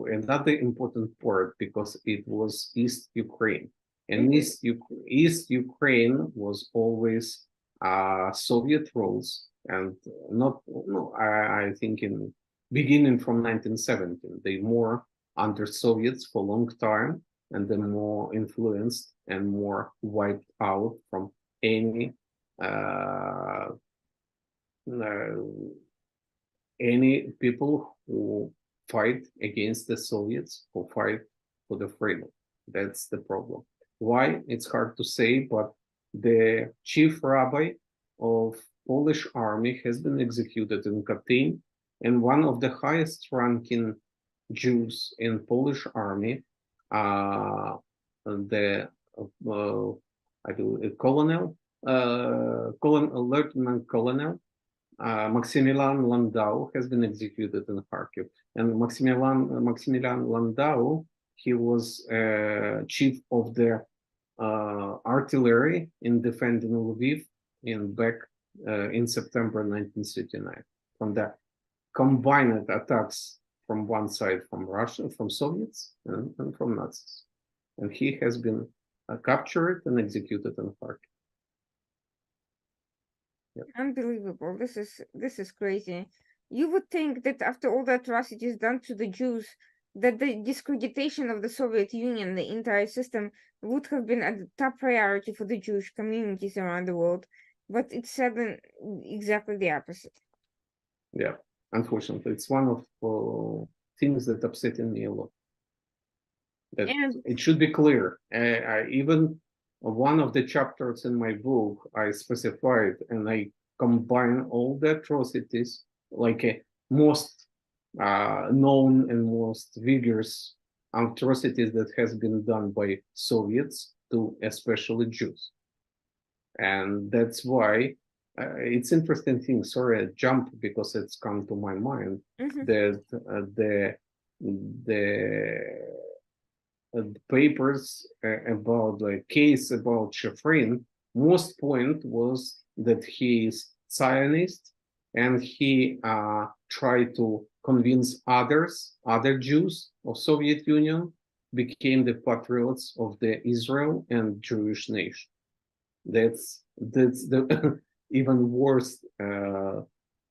important part because it was East Ukraine, and East Ukraine was always Soviet rules, and not no, I think in beginning from 1917 they more under Soviets for a long time, and then more influenced and more wiped out from any uh, people who fight against the Soviets, who fight for the freedom. That's the problem. Why? It's hard to say, but the chief rabbi of Polish army has been executed in Katyn, and one of the highest ranking Jews in Polish army, the Lieutenant Colonel Maximilian Landau has been executed in Kharkiv. And Maximilian Landau, he was chief of the artillery in defending Lviv in September 1939. From the combined attacks from one side, from Russia, from Soviets, and from Nazis. And he has been captured and executed in Kharkiv. Yep. Unbelievable. This is crazy. You would think that after all the atrocities done to the Jews, that the discreditation of the Soviet Union, the entire system, would have been a top priority for the Jewish communities around the world. But it's said exactly the opposite. Yeah, unfortunately, it's one of things that upsetting me a lot. That it should be clear. Even one of the chapters in my book, I specified and I combine all the atrocities, like most known and most vigorous atrocities that has been done by Soviets to especially Jews. And that's why it's interesting thing. Sorry, I jump because it's come to my mind that the papers about the case about Shafrin, most point was that he is Zionist and he tried to convince other Jews of Soviet Union became the patriots of the Israel and Jewish nation. That's the even worse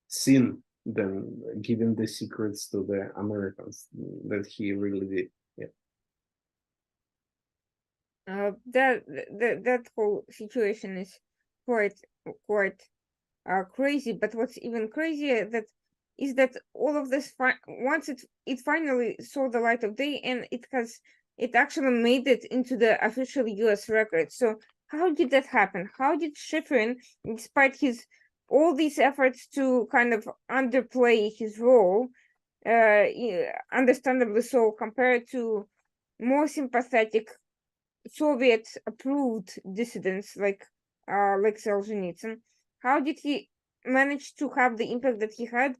sin than giving the secrets to the Americans that he really did. That whole situation is quite crazy. But what's even crazier that all of this once it finally saw the light of day, and it actually made it into the official U.S. record. So how did that happen? How did Schifrin, despite his all these efforts to kind of underplay his role, understandably so, compared to more sympathetic Soviet-approved dissidents like Solzhenitsyn, how did he manage to have the impact that he had,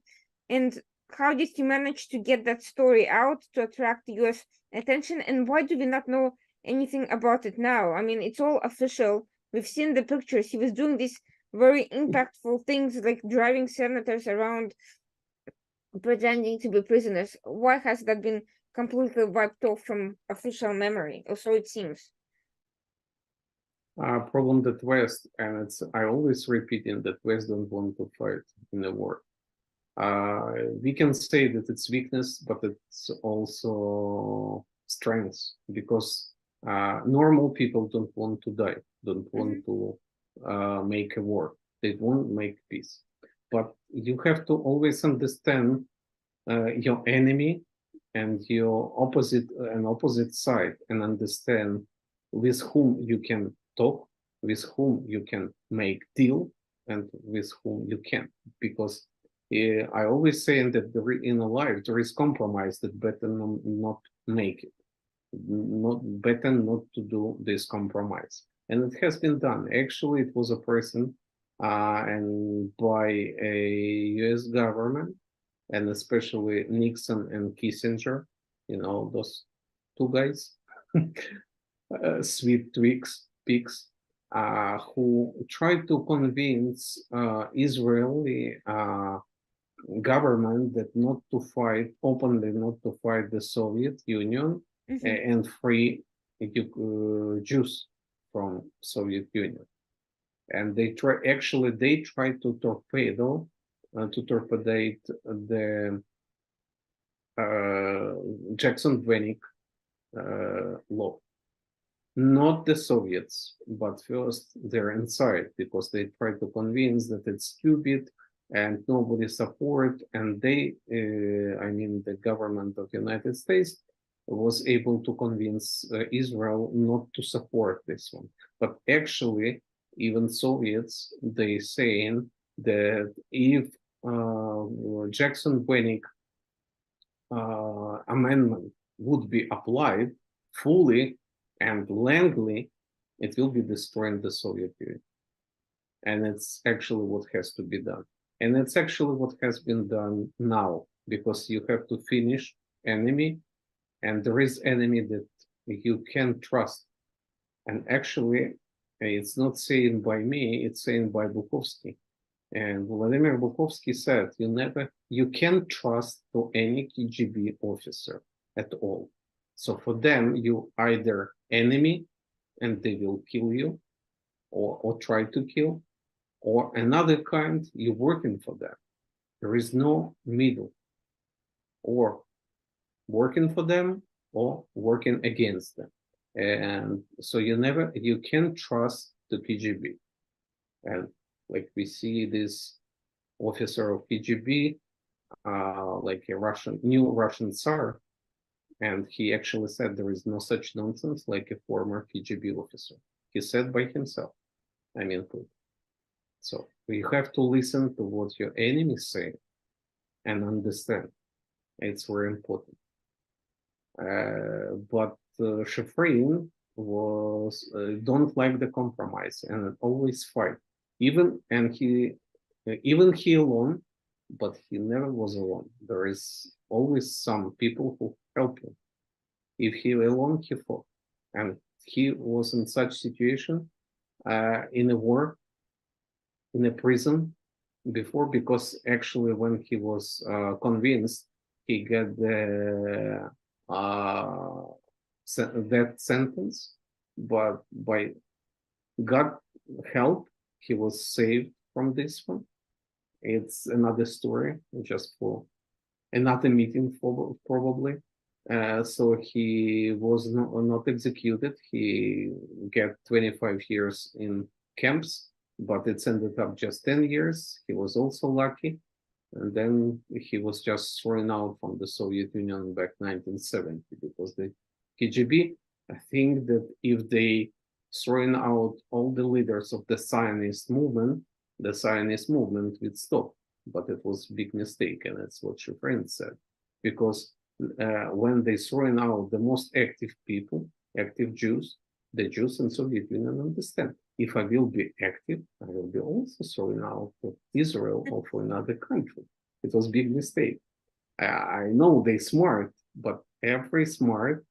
and how did he manage to get that story out to attract U.S. attention, and why do we not know anything about it now? I mean, it's all official. We've seen the pictures. He was doing these very impactful things like driving senators around pretending to be prisoners. Why has that been completely wiped off from official memory, or so it seems? Problem that West, and I always repeating that West don't want to fight in the war. We can say that it's weakness, but it's also strength, because normal people don't want to die, don't want to make a war. They won't make peace. But you have to always understand your enemy and your opposite side, and understand with whom you can talk, with whom you can make deal, and with whom you can't. Because I always say that in a life there is compromise that better not make it, better not to do this compromise. And it has been done. Actually, it was a person and by a U.S. government, and especially Nixon and Kissinger, those two guys, sweet pigs, who tried to convince Israeli government that not to fight openly, not to fight the Soviet Union and free Jews from Soviet Union. And they tried to torpedo the Jackson-Vanik law. Not the Soviets, but first they're inside, because they try to convince that it's stupid and nobody support. And the government of the United States was able to convince Israel not to support this one. But actually, even Soviets, they saying that if Jackson-Vanik amendment would be applied fully and legally, it will be destroying the Soviet Union. And it's actually what has to be done. And it's actually what has been done now, because you have to finish enemy, and there is enemy that you can trust. And actually, it's not saying by me, it's saying by Bukovsky. And Vladimir Bukovsky said, you can't trust to any KGB officer at all. So for them, you either enemy and they will kill you, or try to kill, or another kind, you're working for them. There is no middle, or working for them or working against them. And so you can't trust the KGB. And like we see this officer of KGB, like a new Russian Tsar, and he actually said there is no such nonsense like a former KGB officer. he said by himself. I mean, so you have to listen to what your enemies say and understand. It's very important. But Shifrin was don't like the compromise and always fight. Even he alone, but he never was alone. There is always some people who help him. If he alone, he fought, and he was in such situation in a war, in a prison before, because actually when he was convinced, he got the death sentence, but by God help, he was saved from this one. It's another story, just for another meeting, probably. So he was not executed. He got 25 years in camps, but it's ended up just 10 years. He was also lucky. And then he was just thrown out from the Soviet Union back 1970, because the KGB, I think that if they thrown out all the leaders of the Zionist movement would stop. But it was a big mistake, and that's what your friend said. Because when they thrown out the most active people, active Jews, the Jews in Soviet Union understand. If I will be active, I will be also thrown out of Israel or for another country. It was a big mistake. I know they smart, but every smart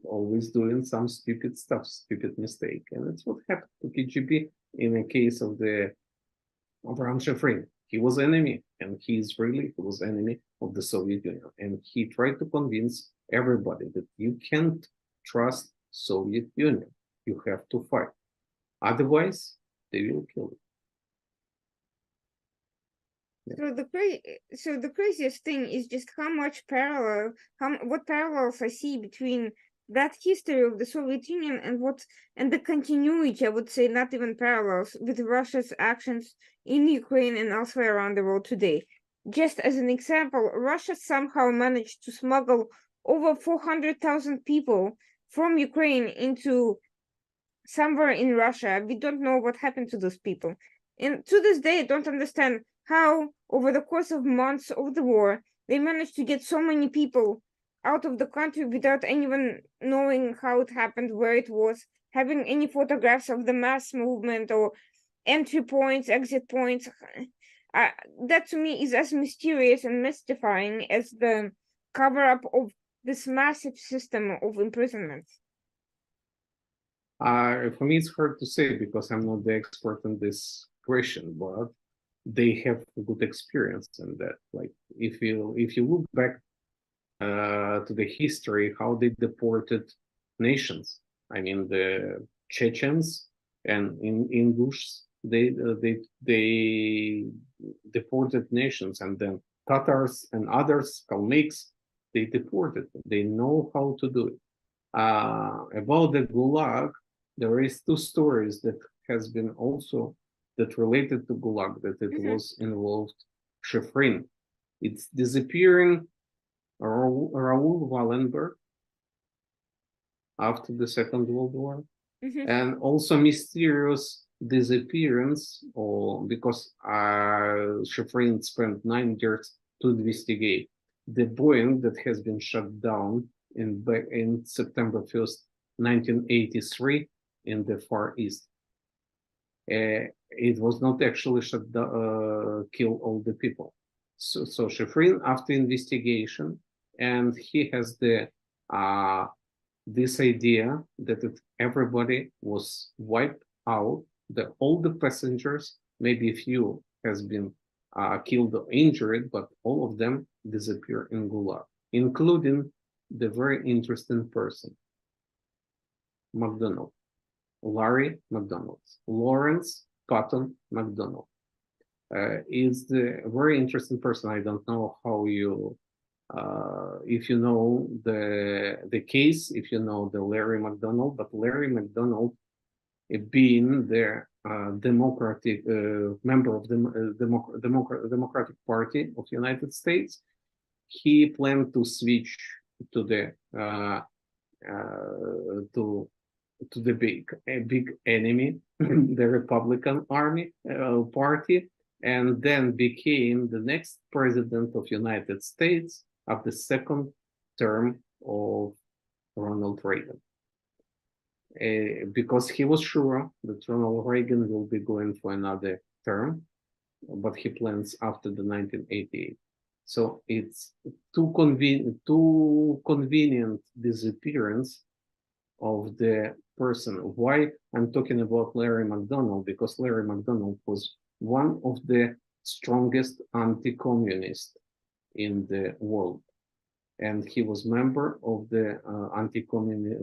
always doing some stupid stuff, stupid mistake. And that's what happened to KGB in the case of the Abraham Shifrin. He was enemy, and he was enemy of the Soviet Union. And he tried to convince everybody that you can't trust Soviet Union. You have to fight. Otherwise, they will kill you. So the craziest thing is just what parallels I see between that history of the Soviet Union and the continuity, I would say, not even parallels, with Russia's actions in Ukraine and elsewhere around the world today. Just as an example, Russia somehow managed to smuggle over 400,000 people from Ukraine into somewhere in Russia. We don't know what happened to those people. And to this day, I don't understand how, over the course of months of the war, they managed to get so many people out of the country without anyone knowing how it happened, where it was, having any photographs of the mass movement or entry points, exit points. That to me is as mysterious and mystifying as the cover-up of this massive system of imprisonment. For me, it's hard to say because I'm not the expert in this question, but they have a good experience in that. Like, if you look back to the history, how they deported nations. I mean, the Chechens and in English, they deported nations, and then Tatars and others, Kalmyks, they deported. They know how to do it. About the Gulag, there is two stories that has been also that related to Gulag, that it was involved Shifrin. It's disappearing Raoul Wallenberg after the Second World War, and also mysterious disappearance, or because Shifrin spent 9 years to investigate the Boeing that has been shut down in September 1st, 1983 in the Far East. It was not actually shut down, kill all the people. So Shifrin, after investigation, and he has the this idea that if everybody was wiped out, that all the passengers, maybe a few has been killed or injured, but all of them disappear in Gulag, including the very interesting person, McDonald, Larry McDonald, Lawrence Patton McDonald. Is the very interesting person. I don't know how you, if you know the case, if you know the Larry McDonald, but Larry McDonald, being the Democratic member of the Democratic Party of the United States, he planned to switch to the to the big enemy, the Republican Party, and then became the next president of United States of the second term of Ronald Reagan. Because he was sure that Ronald Reagan will be going for another term, but he plans after the 1988. So it's too convenient disappearance of the person. Why I'm talking about Larry McDonald? Because Larry McDonald was one of the strongest anti-communists in the world, and he was member of the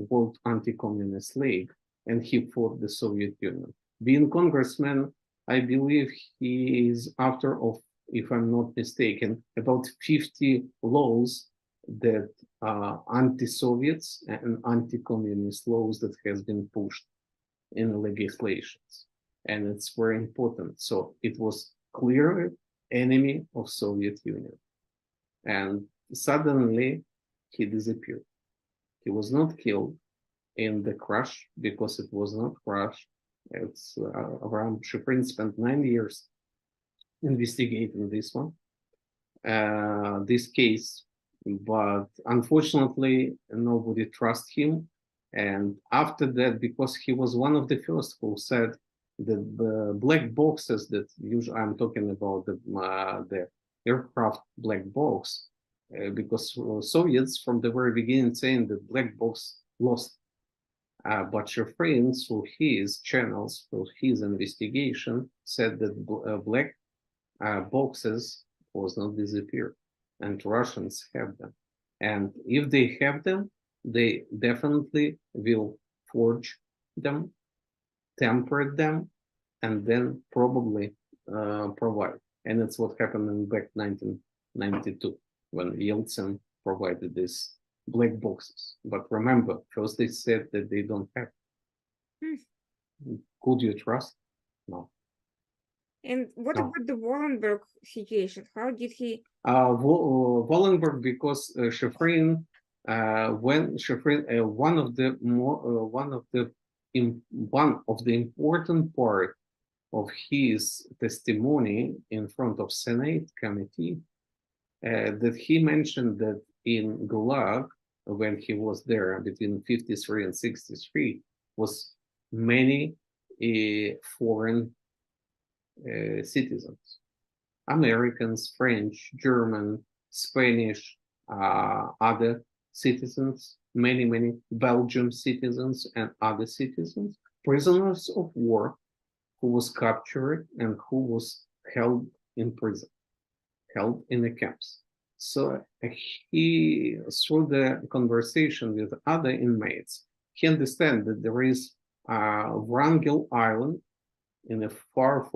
World Anti-Communist League, and he fought the Soviet Union. Being congressman, I believe he is author of, if I'm not mistaken, about 50 laws that anti-Soviets and anti-communist laws that has been pushed in legislations. And it's very important. So it was clearly enemy of Soviet Union. And suddenly he disappeared. He was not killed in the crash because it was not crash. It's Abraham Shifrin spent 9 years investigating this one, this case, but unfortunately nobody trusts him. And after that, because he was one of the first who said that the black boxes that usually I'm talking about the aircraft black box, because Soviets from the very beginning saying that black box lost. But Shifrin, through his channels, through his investigation, said that black boxes was not disappeared, and Russians have them. And if they have them, they definitely will forge them, temper them, and then probably provide. And that's what happened in back 1992 when Yeltsin provided these black boxes. But remember, first they said that they don't have. Could you trust? No. And what No. about the Wallenberg situation? How did he? Wallenberg, because Shifrin, when Shifrin, one of the important part of his testimony in front of Senate committee, that he mentioned that in Gulag, when he was there between 53 and 63, was many foreign citizens, Americans, French, German, Spanish, other citizens, many Belgian citizens and other citizens, prisoners of war who was captured and who was held in prison, held in the camps. So he, through the conversation with other inmates, he understands that there is Wrangel Island in the far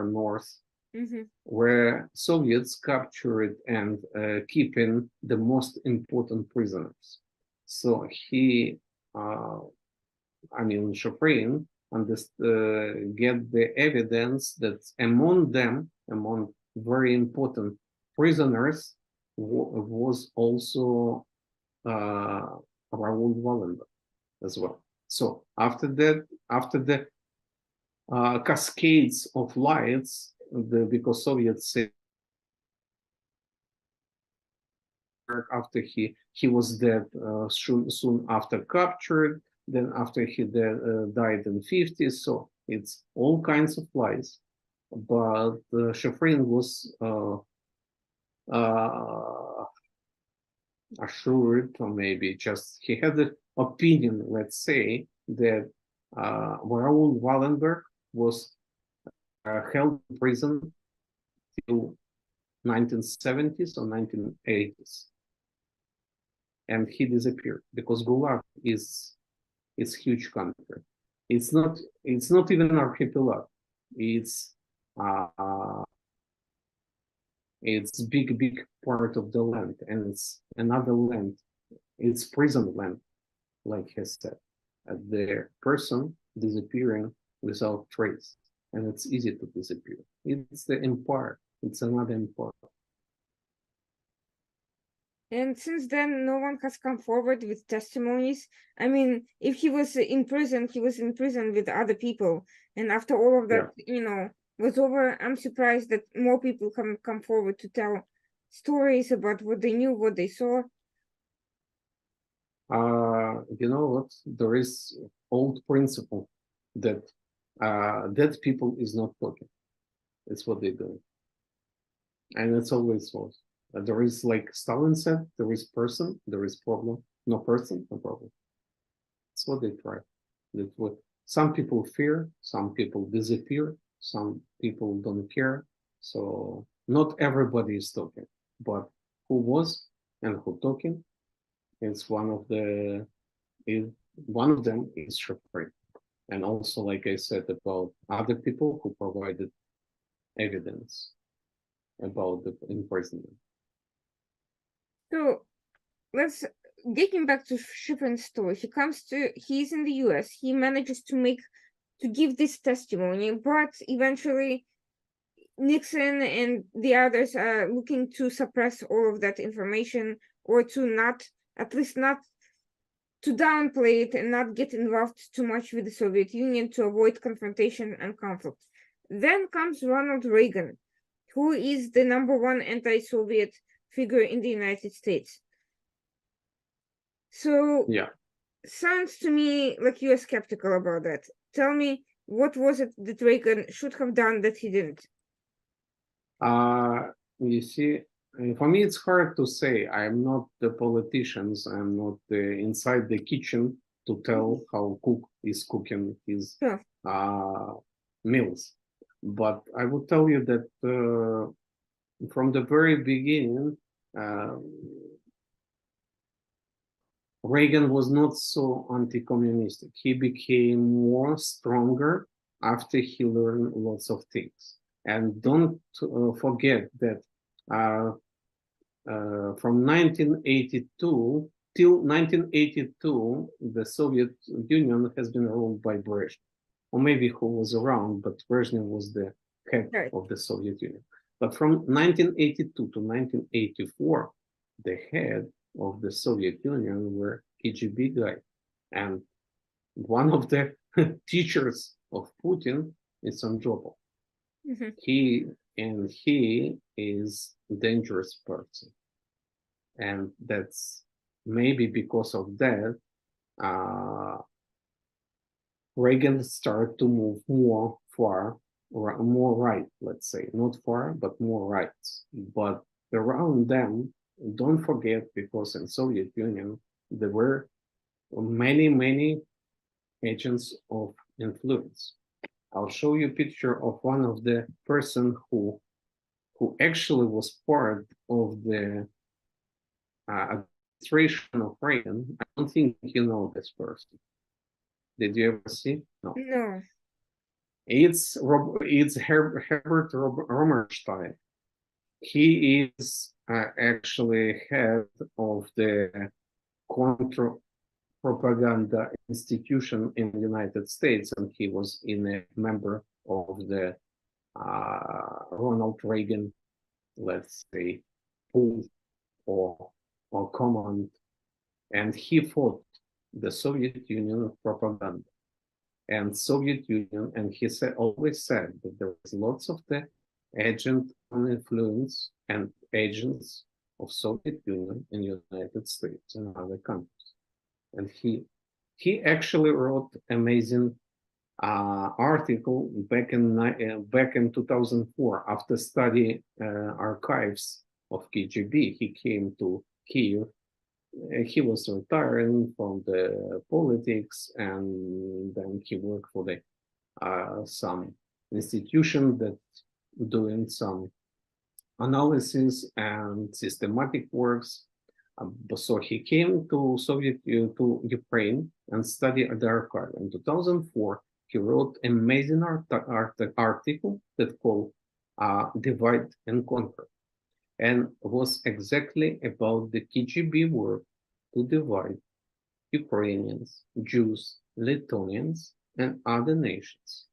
north, where Soviets captured and keeping the most important prisoners. So he, Shifrin, get the evidence that among them, among very important prisoners, was also Raoul Wallenberg as well. So after the cascades of lights, because Soviets said after he was dead soon after captured, then after he died in 50s, so it's all kinds of lies. But Shifrin was assured, or maybe just he had the opinion, let's say, that Raoul Wallenberg was held in prison till 1970s or 1980s, and he disappeared because Gulag is huge country. It's not even an archipelago. It's big part of the land, and it's another land. It's prison land, like he said. The person disappearing without trace, and it's easy to disappear. It's the empire. It's another empire. And since then, no one has come forward with testimonies. I mean, if he was in prison, he was in prison with other people. And after all of Yeah. that, was over, I'm surprised that more people come forward to tell stories about what they knew, what they saw. You know what? There is old principle that dead people is not talking. It's what they do, and it's always was. There is, like Stalin said, there is person, there is problem. No person, no problem. That's what they try. That what some people fear, some people disappear, some people don't care. So not everybody is talking, but who was and who talking, it's one of them is Shafri. And also, like I said, about other people who provided evidence about the imprisonment. So let's getting back to Shippen's story. He's in the US. He manages to give this testimony, but eventually Nixon and the others are looking to suppress all of that information, or to not, at least not to downplay it and not get involved too much with the Soviet Union to avoid confrontation and conflict. Then comes Ronald Reagan, who is the number one anti-Soviet figure in the United States. So Yeah. sounds to me like you are skeptical about that. Tell me, what was it that Reagan should have done that he didn't? You see, for me, it's hard to say. I'm not the politicians. I'm not inside the kitchen to tell how cook is cooking his Sure. meals. But I would tell you that from the very beginning, Reagan was not so anti-communistic. He became more stronger after he learned lots of things. And don't forget that from 1982 till 1982, the Soviet Union has been ruled by Brezhnev, or maybe who was around, but Brezhnev was the head Right. of the Soviet Union. But from 1982 to 1984, the head of the Soviet Union were KGB guy. And one of the teachers of Putin is Andropov. Mm-hmm. He is a dangerous person. And that's maybe because of that, Reagan started to move more far, or more right, let's say, not far, but more right. But around them, don't forget, because in Soviet Union, there were many agents of influence. I'll show you a picture of one of the person who actually was part of the administration of Reagan. I don't think you know this person. Did you ever see? No. No. It's Herbert Romerstein. He is actually head of the contra propaganda institution in the United States, and he was a member of the Ronald Reagan, let's say, pool or command, and he fought the Soviet Union propaganda and Soviet Union, and he always said that there was lots of the agent on influence and agents of Soviet Union in United States and other countries. And he actually wrote amazing article back in 2004 after study archives of KGB. He came to Kiev. He was retiring from the politics, and then he worked for the some institution that doing some analysis and systematic works. So he came to to Ukraine and studied the archive. In 2004, he wrote amazing article that called "Divide and Conquer," and was exactly about the KGB work to divide Ukrainians, Jews, Lithuanians, and other nations.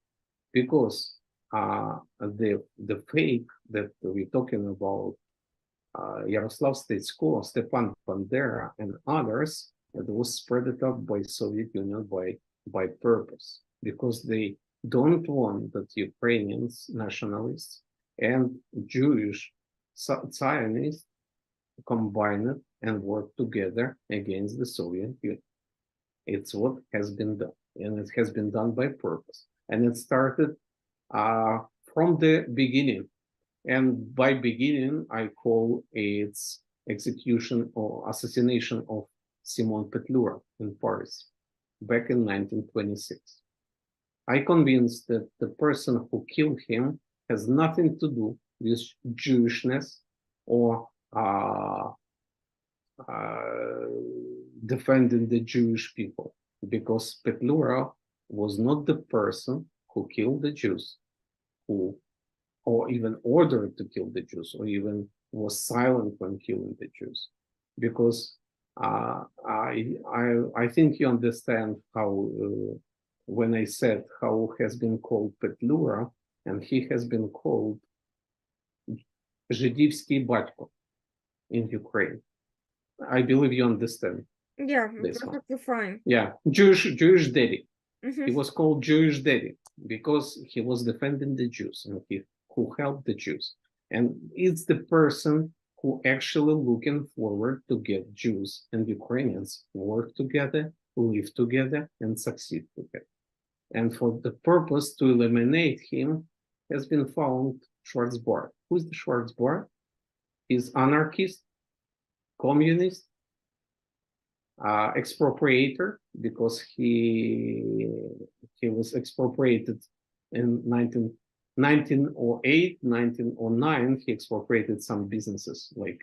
Because the fake that we're talking about Yaroslav Stetsko, Stepan Bandera, and others, it was spread out by Soviet Union by purpose, because they don't want that Ukrainians, nationalists, and Jewish Zionists combine it and work together against the Soviet Union. It's what has been done, and it has been done by purpose. And it started from the beginning. And by beginning, I call its execution or assassination of Simon Petlura in Paris back in 1926. I convinced that the person who killed him has nothing to do with Jewishness or defending the Jewish people, because Petlura was not the person who killed the Jews, or even ordered to kill the Jews, or even was silent when killing the Jews, because I think you understand how when I said how has been called Petlura, and he has been called Żydівський батько in Ukraine. I believe you understand. Yeah, this one. perfectly fine. Yeah, Jewish daddy. Mhm. He was called Jewish daddy because he was defending the Jews and who helped the Jews. And it's the person who actually looking forward to get Jews and Ukrainians work together, live together, and succeed together. And for the purpose to eliminate him has been found Schwarzbard. Who's the Schwarzbard? He's anarchist, communist, expropriator, because he was expropriated in 1908, 1909. He expropriated some businesses, like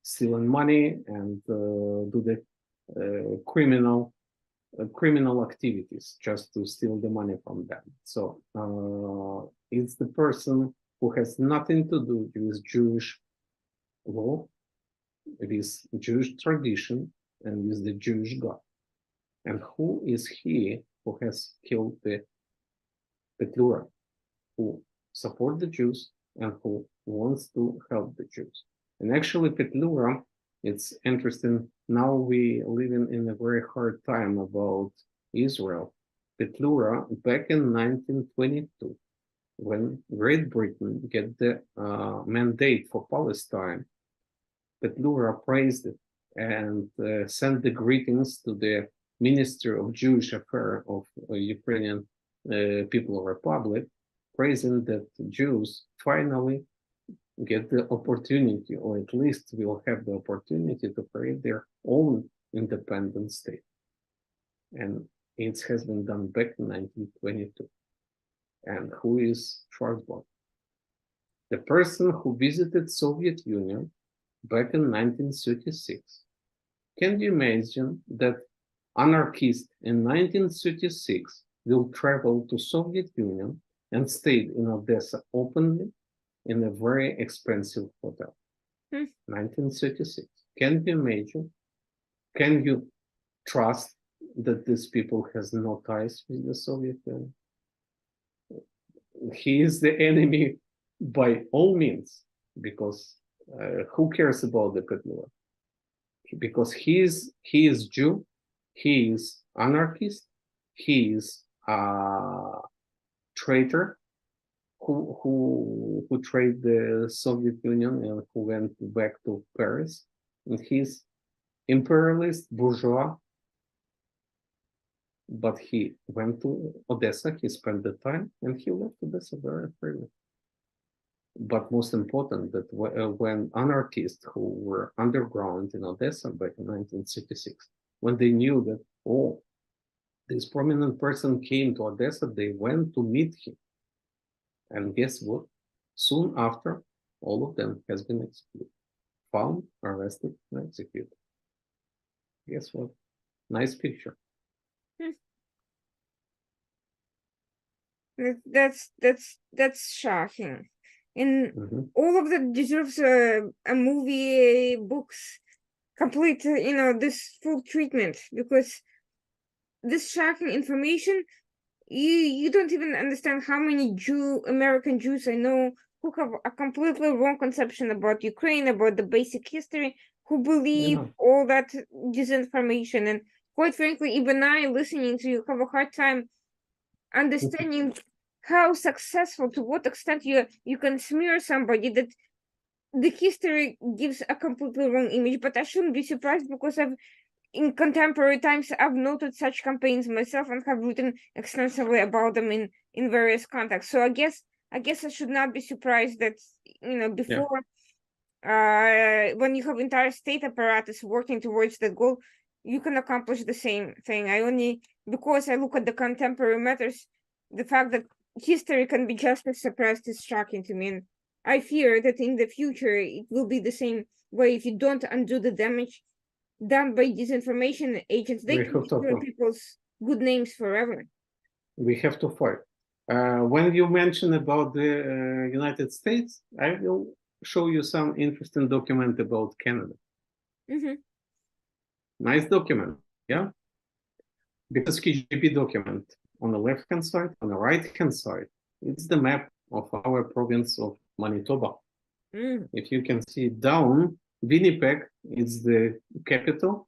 stealing money and do the criminal activities just to steal the money from them. So it's the person who has nothing to do with Jewish law, with Jewish tradition, and with the Jewish God. And who is he who has killed the Petlura, who support the Jews and who wants to help the Jews? And actually, Petlura, it's interesting. Now we living in a very hard time about Israel. Petlura, back in 1922, when Great Britain get the mandate for Palestine, Petlura praised it and sent the greetings to the Minister of Jewish Affairs of Ukrainian People Republic, praising that Jews finally get the opportunity, or at least will have the opportunity to create their own independent state. And it has been done back in 1922. And who is Schwarzbard? The person who visited Soviet Union back in 1936. Can you imagine that anarchist in 1936 will travel to Soviet Union and stayed in Odessa openly in a very expensive hotel? 1936. Can you imagine? Can you trust that these people has no ties with the Soviet Union? He is the enemy by all means, because who cares about the Petlura? Because he is Jew, he is anarchist, he is a traitor who betrayed the Soviet Union and who went back to Paris, and he's imperialist bourgeois. But he went to Odessa, he spent the time, and he left Odessa very freely. But most important, that when anarchists who were underground in Odessa back in 1936, when they knew that, oh, this prominent person came to Odessa, they went to meet him. And guess what? Soon after, all of them has been executed, found, arrested, and executed. Guess what? Nice picture. That's shocking. And all of that deserves a movie, books, complete, this full treatment, because this shocking information, you don't even understand how many American Jews I know who have a completely wrong conception about Ukraine, about the basic history, who believe all that disinformation. And quite frankly, even I, listening to you, have a hard time understanding how successful, to what extent you can smear somebody, that the history gives a completely wrong image. But I shouldn't be surprised, because in contemporary times, I've noted such campaigns myself and have written extensively about them in various contexts. So I guess I should not be surprised that, before, when you have entire state apparatus working towards that goal, you can accomplish the same thing. Because I look at the contemporary matters, the fact that history can be just as suppressed is shocking to me. And I fear that in the future, it will be the same way. If you don't undo the damage done by disinformation agents, they can destroy people's good names forever. We have to fight. When you mention about the United States, I will show you some interesting document about Canada. Nice document, yeah? Because KGB document on the left-hand side, on the right-hand side, it's the map of our province of Manitoba. If you can see down, Winnipeg is the capital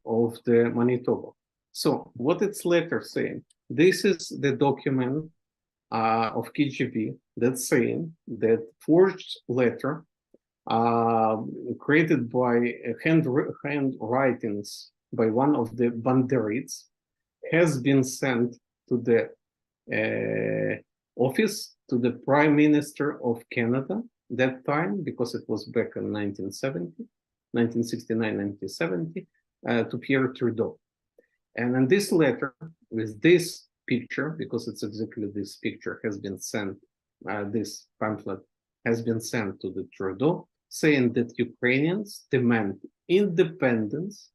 of the Manitoba. So what its letter saying? This is the document of KGB that's saying that forged letter created by handwritings by one of the Banderites has been sent to the office to the Prime Minister of Canada that time, because it was back in 1969-1970, to Pierre Trudeau. And in this letter, with this picture, because it's exactly this picture has been sent, this pamphlet has been sent to the Trudeau, saying that Ukrainians demand independence,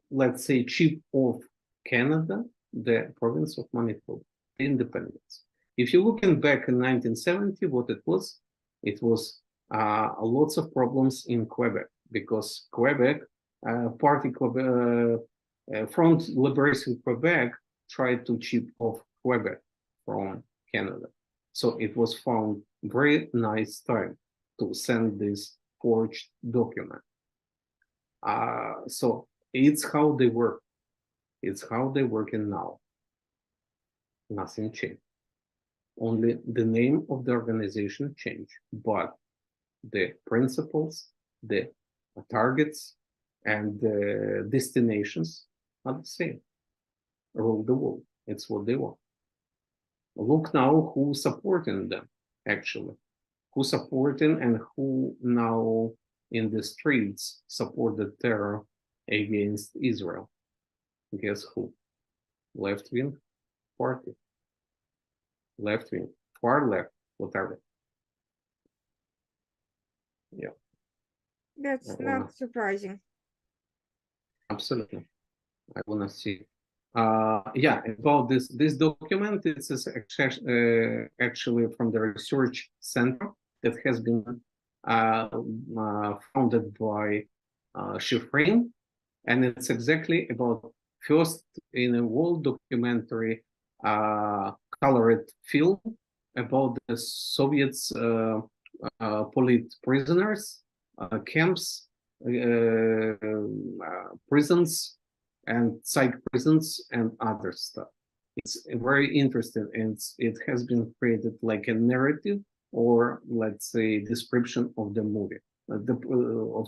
let's say chief of Canada, the province of Manitoba, independence. If you're looking back in 1970, what it was lots of problems in Quebec, because Quebec, Front Liberation Quebec tried to chip off Quebec from Canada. So it was found very nice time to send this forged document. So it's how they work. It's how they're working now. Nothing changed. Only the name of the organization changed, but the principles, the targets, and the destinations are the same. Rule the world. It's what they want. Look now who's supporting them, actually. Who's supporting and who now in the streets support the terror against Israel. Guess who? Left-wing party. Left-wing, far left, whatever. Yeah. That's not surprising. Absolutely. I want to see. Yeah, about this document, it's actually from the research center that has been founded by Shifrin, and it's exactly about first in a world documentary colored film about the Soviets polit prisoners, camps, prisons, and psych prisons and other stuff. It's very interesting, and it has been created like a narrative, or let's say description of the movie, of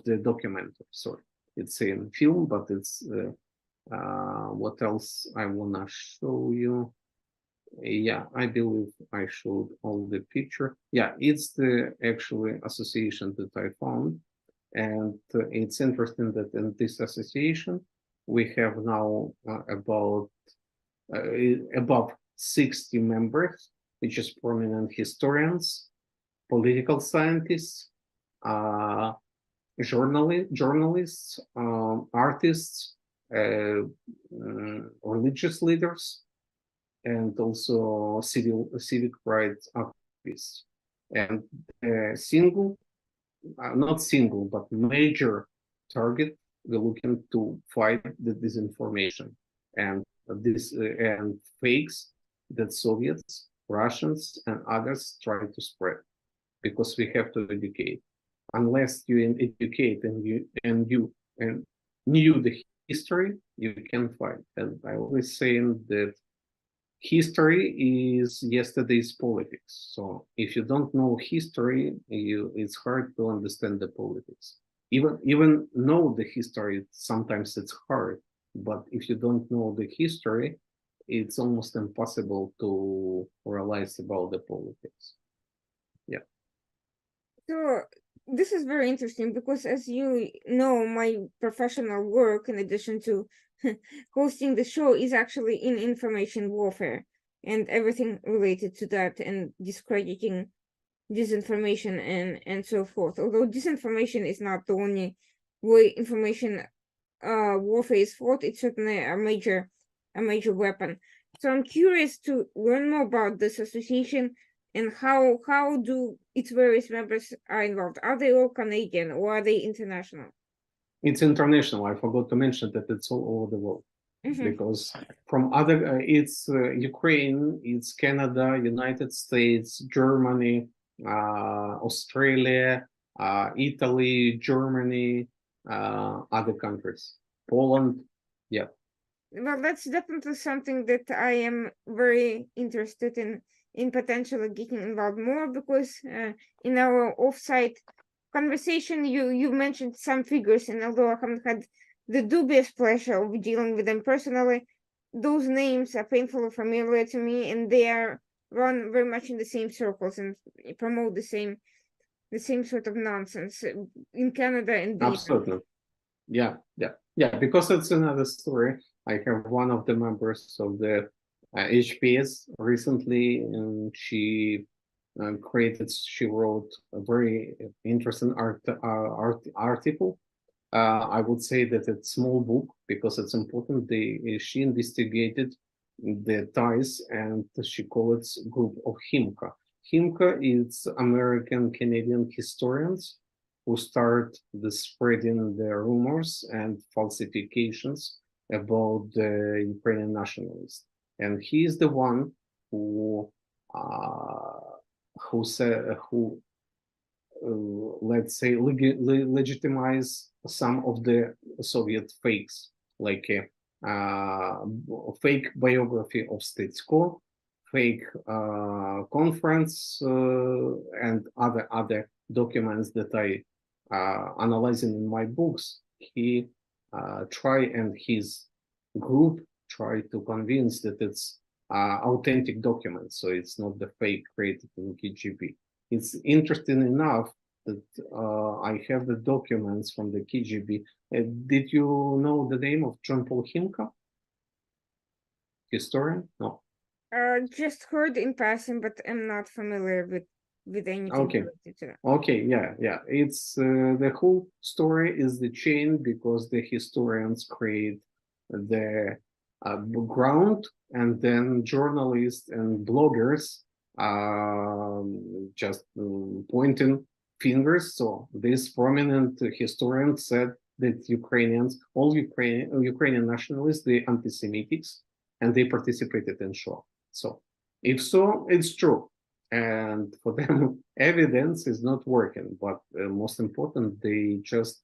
the documentary. Sorry, it's in film, but it's what else I wanna show you? Yeah, I believe I showed all the picture. Yeah, it's the actually association that I found, and it's interesting that in this association we have now about above 60 members, which is prominent historians, political scientists, journalists, artists, religious leaders, and also civic rights activists. And not single, but major target, we're looking to fight the disinformation and fakes that Soviets, Russians, and others try to spread. because we have to educate. Unless you educate and knew the history, you can fight. And I always say that history is yesterday's politics. So if you don't know history, it's hard to understand the politics. Even know the history, sometimes it's hard. But if you don't know the history, it's almost impossible to realize about the politics. Yeah. So this is very interesting because, as you know, my professional work, in addition to hosting the show, is actually in information warfare and everything related to that, and discrediting disinformation and so forth. Although disinformation is not the only way information warfare is fought, it's certainly a major weapon. So I'm curious to learn more about this association and how do its various members are involved. Are they all Canadian or are they international? It's international. I forgot to mention that it's all over the world. Mhm. Because from other, it's Ukraine, it's Canada, United States, Germany, Australia, Italy, Germany, other countries, Poland. Yeah, Well, that's definitely something that I am very interested in potentially getting involved more, because in our offsite conversation you mentioned some figures, and although I haven't had the dubious pleasure of dealing with them personally, those names are painfully familiar to me, and they are run very much in the same circles and promote the same sort of nonsense in Canada and the US. absolutely. Yeah, because it's another story. I have one of the members of the HPS recently, and she wrote a very interesting article. I would say that it's a small book because it's important. She investigated the ties, and she called it group of HIMCA. HIMCA is American Canadian historians who start the spreading the rumors and falsifications about the Ukrainian nationalists. And he is the one who let's say legitimize some of the Soviet fakes, like fake biography of Stetsko, fake conference, and other documents that I analyzing in my books. He and his group try to convince that it's authentic documents, so it's not the fake created in KGB. It's interesting enough that I have the documents from the KGB. Did you know the name of John Paul Himka? Historian? No. Just heard in passing, but I'm not familiar with anything Okay. related to that. Okay, yeah. It's the whole story is the chain, because the historians create the background, and then journalists and bloggers just pointing fingers. So this prominent historian said that all Ukrainian nationalists, they anti-Semitics, and they participated in Shoah. So if so, it's true. And for them, evidence is not working. But most important, they just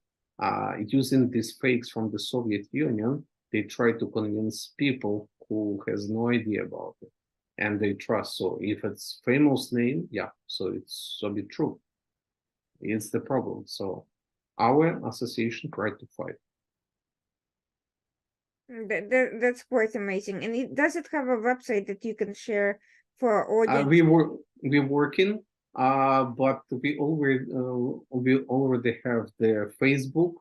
using these fakes from the Soviet Union, they try to convince people who has no idea about it, and they trust. So if it's famous name, yeah, so it's so be true. It's the problem. So our association tried to fight. That's quite amazing. And does it have a website that you can share for our audience? We're working, but we already have the Facebook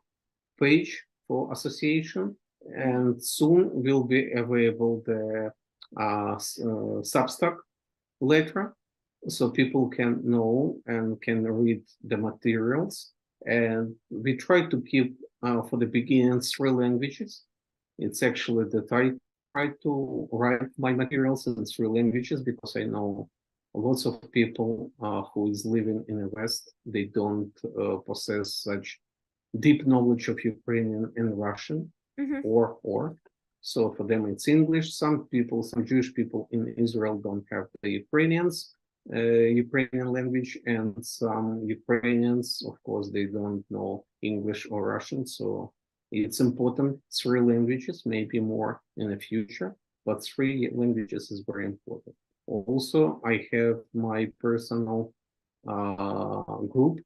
page for association, and soon will be available the Substack letter, so people can know and can read the materials. And we try to keep for the beginning 3 languages. It's actually that I try to write my materials in 3 languages, because I know lots of people who is living in the West, they don't possess such deep knowledge of Ukrainian and Russian, or. So for them it's English. Some Jewish people in Israel don't have the Ukrainians, Ukrainian language, and some Ukrainians, of course, they don't know English or Russian, so it's important. 3 languages, maybe more in the future, but 3 languages is very important. Also, I have my personal group.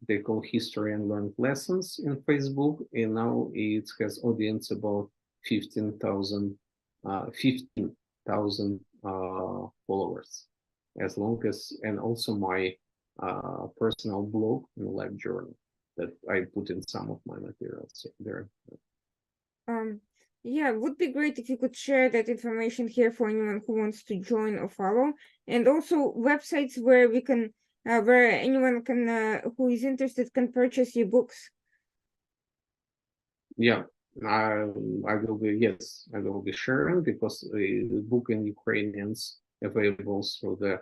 They call History and Learned Lessons in Facebook, and now it has audience about 15,000 followers. As long as, and also my personal blog and live journal that I put in some of my materials there. Yeah, it would be great if you could share that information here for anyone who wants to join or follow, and also websites where we can, where anyone can, who is interested can purchase your books. Yeah, I will be, yes, I will be sharing, because the book in Ukrainians available through the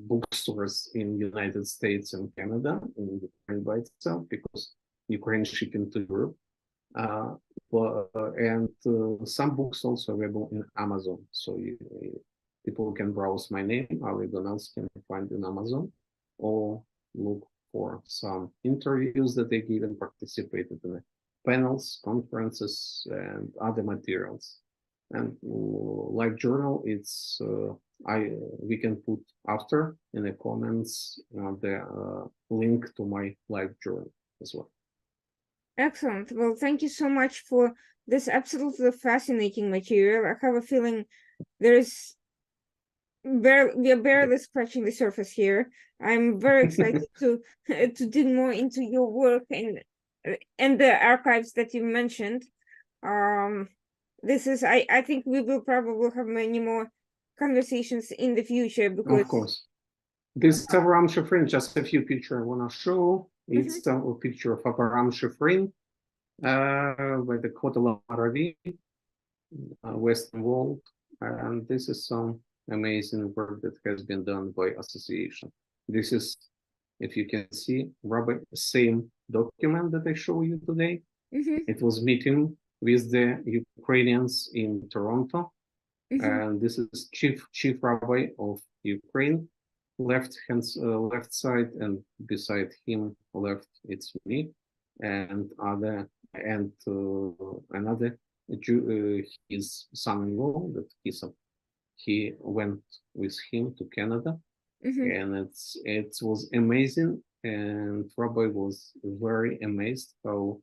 bookstores in United States and Canada, in Ukraine by itself, because Ukraine shipping to Europe. And some books also available in Amazon, so people can browse my name, Alik Gomelsky, can find in Amazon, or look for some interviews that they give and participated in panels, conferences, and other materials. And live journal, it's we can put after in the comments the link to my live journal as well. Excellent. Well, thank you so much for this absolutely fascinating material. I have a feeling there's we are barely scratching the surface here. I'm very excited to dig more into your work and the archives that you mentioned. This is I think we will probably have many more conversations in the future, because Of course. This Avraham Shifrin, just a few pictures I want to show. It's a picture of Avraham Shifrin by the Hotel Maravi, Western Wall. And this is some amazing work that has been done by association. This is, if you can see, Rabbi, same document that I show you today. It was meeting with the Ukrainians in Toronto. And this is chief rabbi of Ukraine, left side, and beside him left it's me, and another Jew, his son-in-law, that he went with him to Canada, and it was amazing, and Rabbi was very amazed how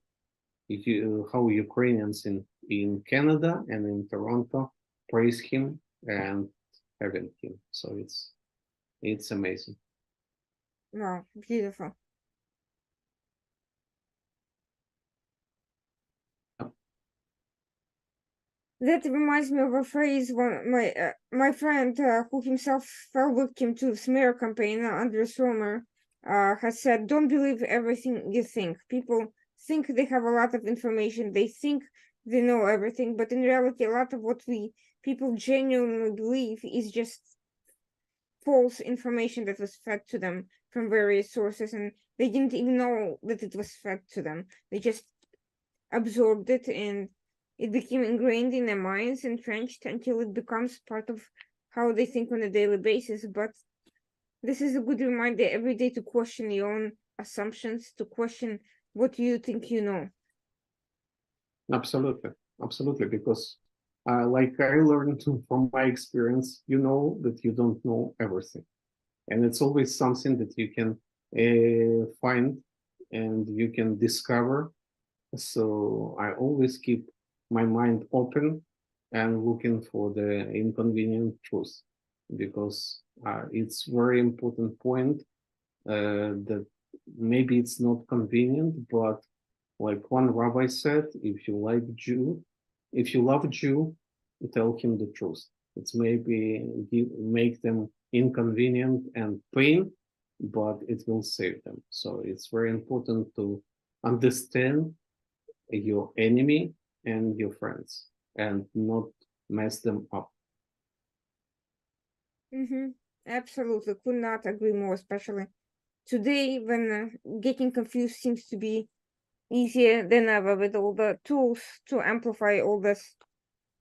Ukrainians in Canada and in Toronto praise him and having him. So it's amazing. Wow, beautiful. That reminds me of a phrase my friend who himself fell victim to the smear campaign under Romer has said, "Don't believe everything you think. People think they have a lot of information. They think they know everything, but in reality, a lot of what people genuinely believe is just false information that was fed to them from various sources, and they didn't even know that it was fed to them. They just absorbed it, and it became ingrained in their minds, entrenched, until it becomes part of how they think on a daily basis. But this is a good reminder every day to question your own assumptions, to question what you think you know." Absolutely, because like I learned from my experience, you know that you don't know everything, and it's always something that you can find and you can discover. So I always keep my mind open and looking for the inconvenient truth, because it's very important point that maybe it's not convenient, but like one rabbi said, if you love Jew, tell him the truth. It's maybe make them inconvenient and pain, but it will save them. So it's very important to understand your enemy and your friends and not mess them up. Absolutely, could not agree more, especially today when getting confused seems to be easier than ever with all the tools to amplify all this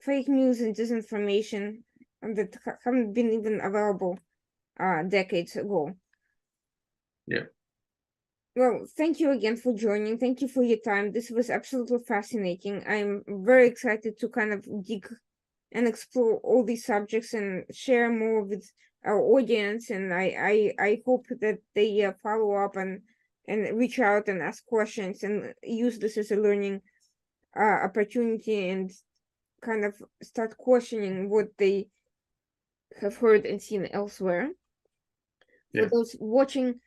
fake news and disinformation. that haven't been even available decades ago. Yeah. Well, thank you again for joining. Thank you for your time. This was absolutely fascinating. I'm very excited to kind of dig and explore all these subjects and share more with our audience. And I hope that they follow up and reach out and ask questions and use this as a learning opportunity and kind of start questioning what they have heard and seen elsewhere. For Yeah. those watching,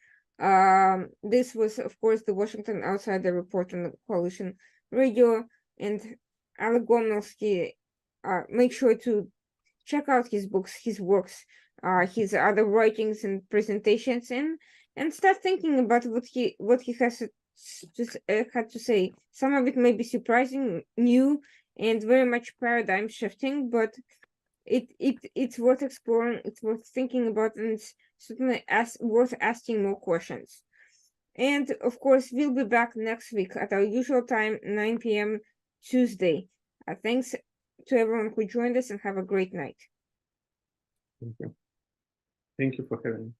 this was, of course, the Washington Outsider Report on the Coalition Radio, and Alik Gomelsky. Make sure to check out his books, his works, his other writings and presentations, and start thinking about what he has had to say. Some of it may be surprising, new, and very much paradigm shifting, but it's worth exploring, it's worth thinking about, and it's certainly worth asking more questions. And of course, we'll be back next week at our usual time, 9 p.m. Tuesday. Thanks to everyone who joined us, and have a great night. Thank you. Thank you for having me.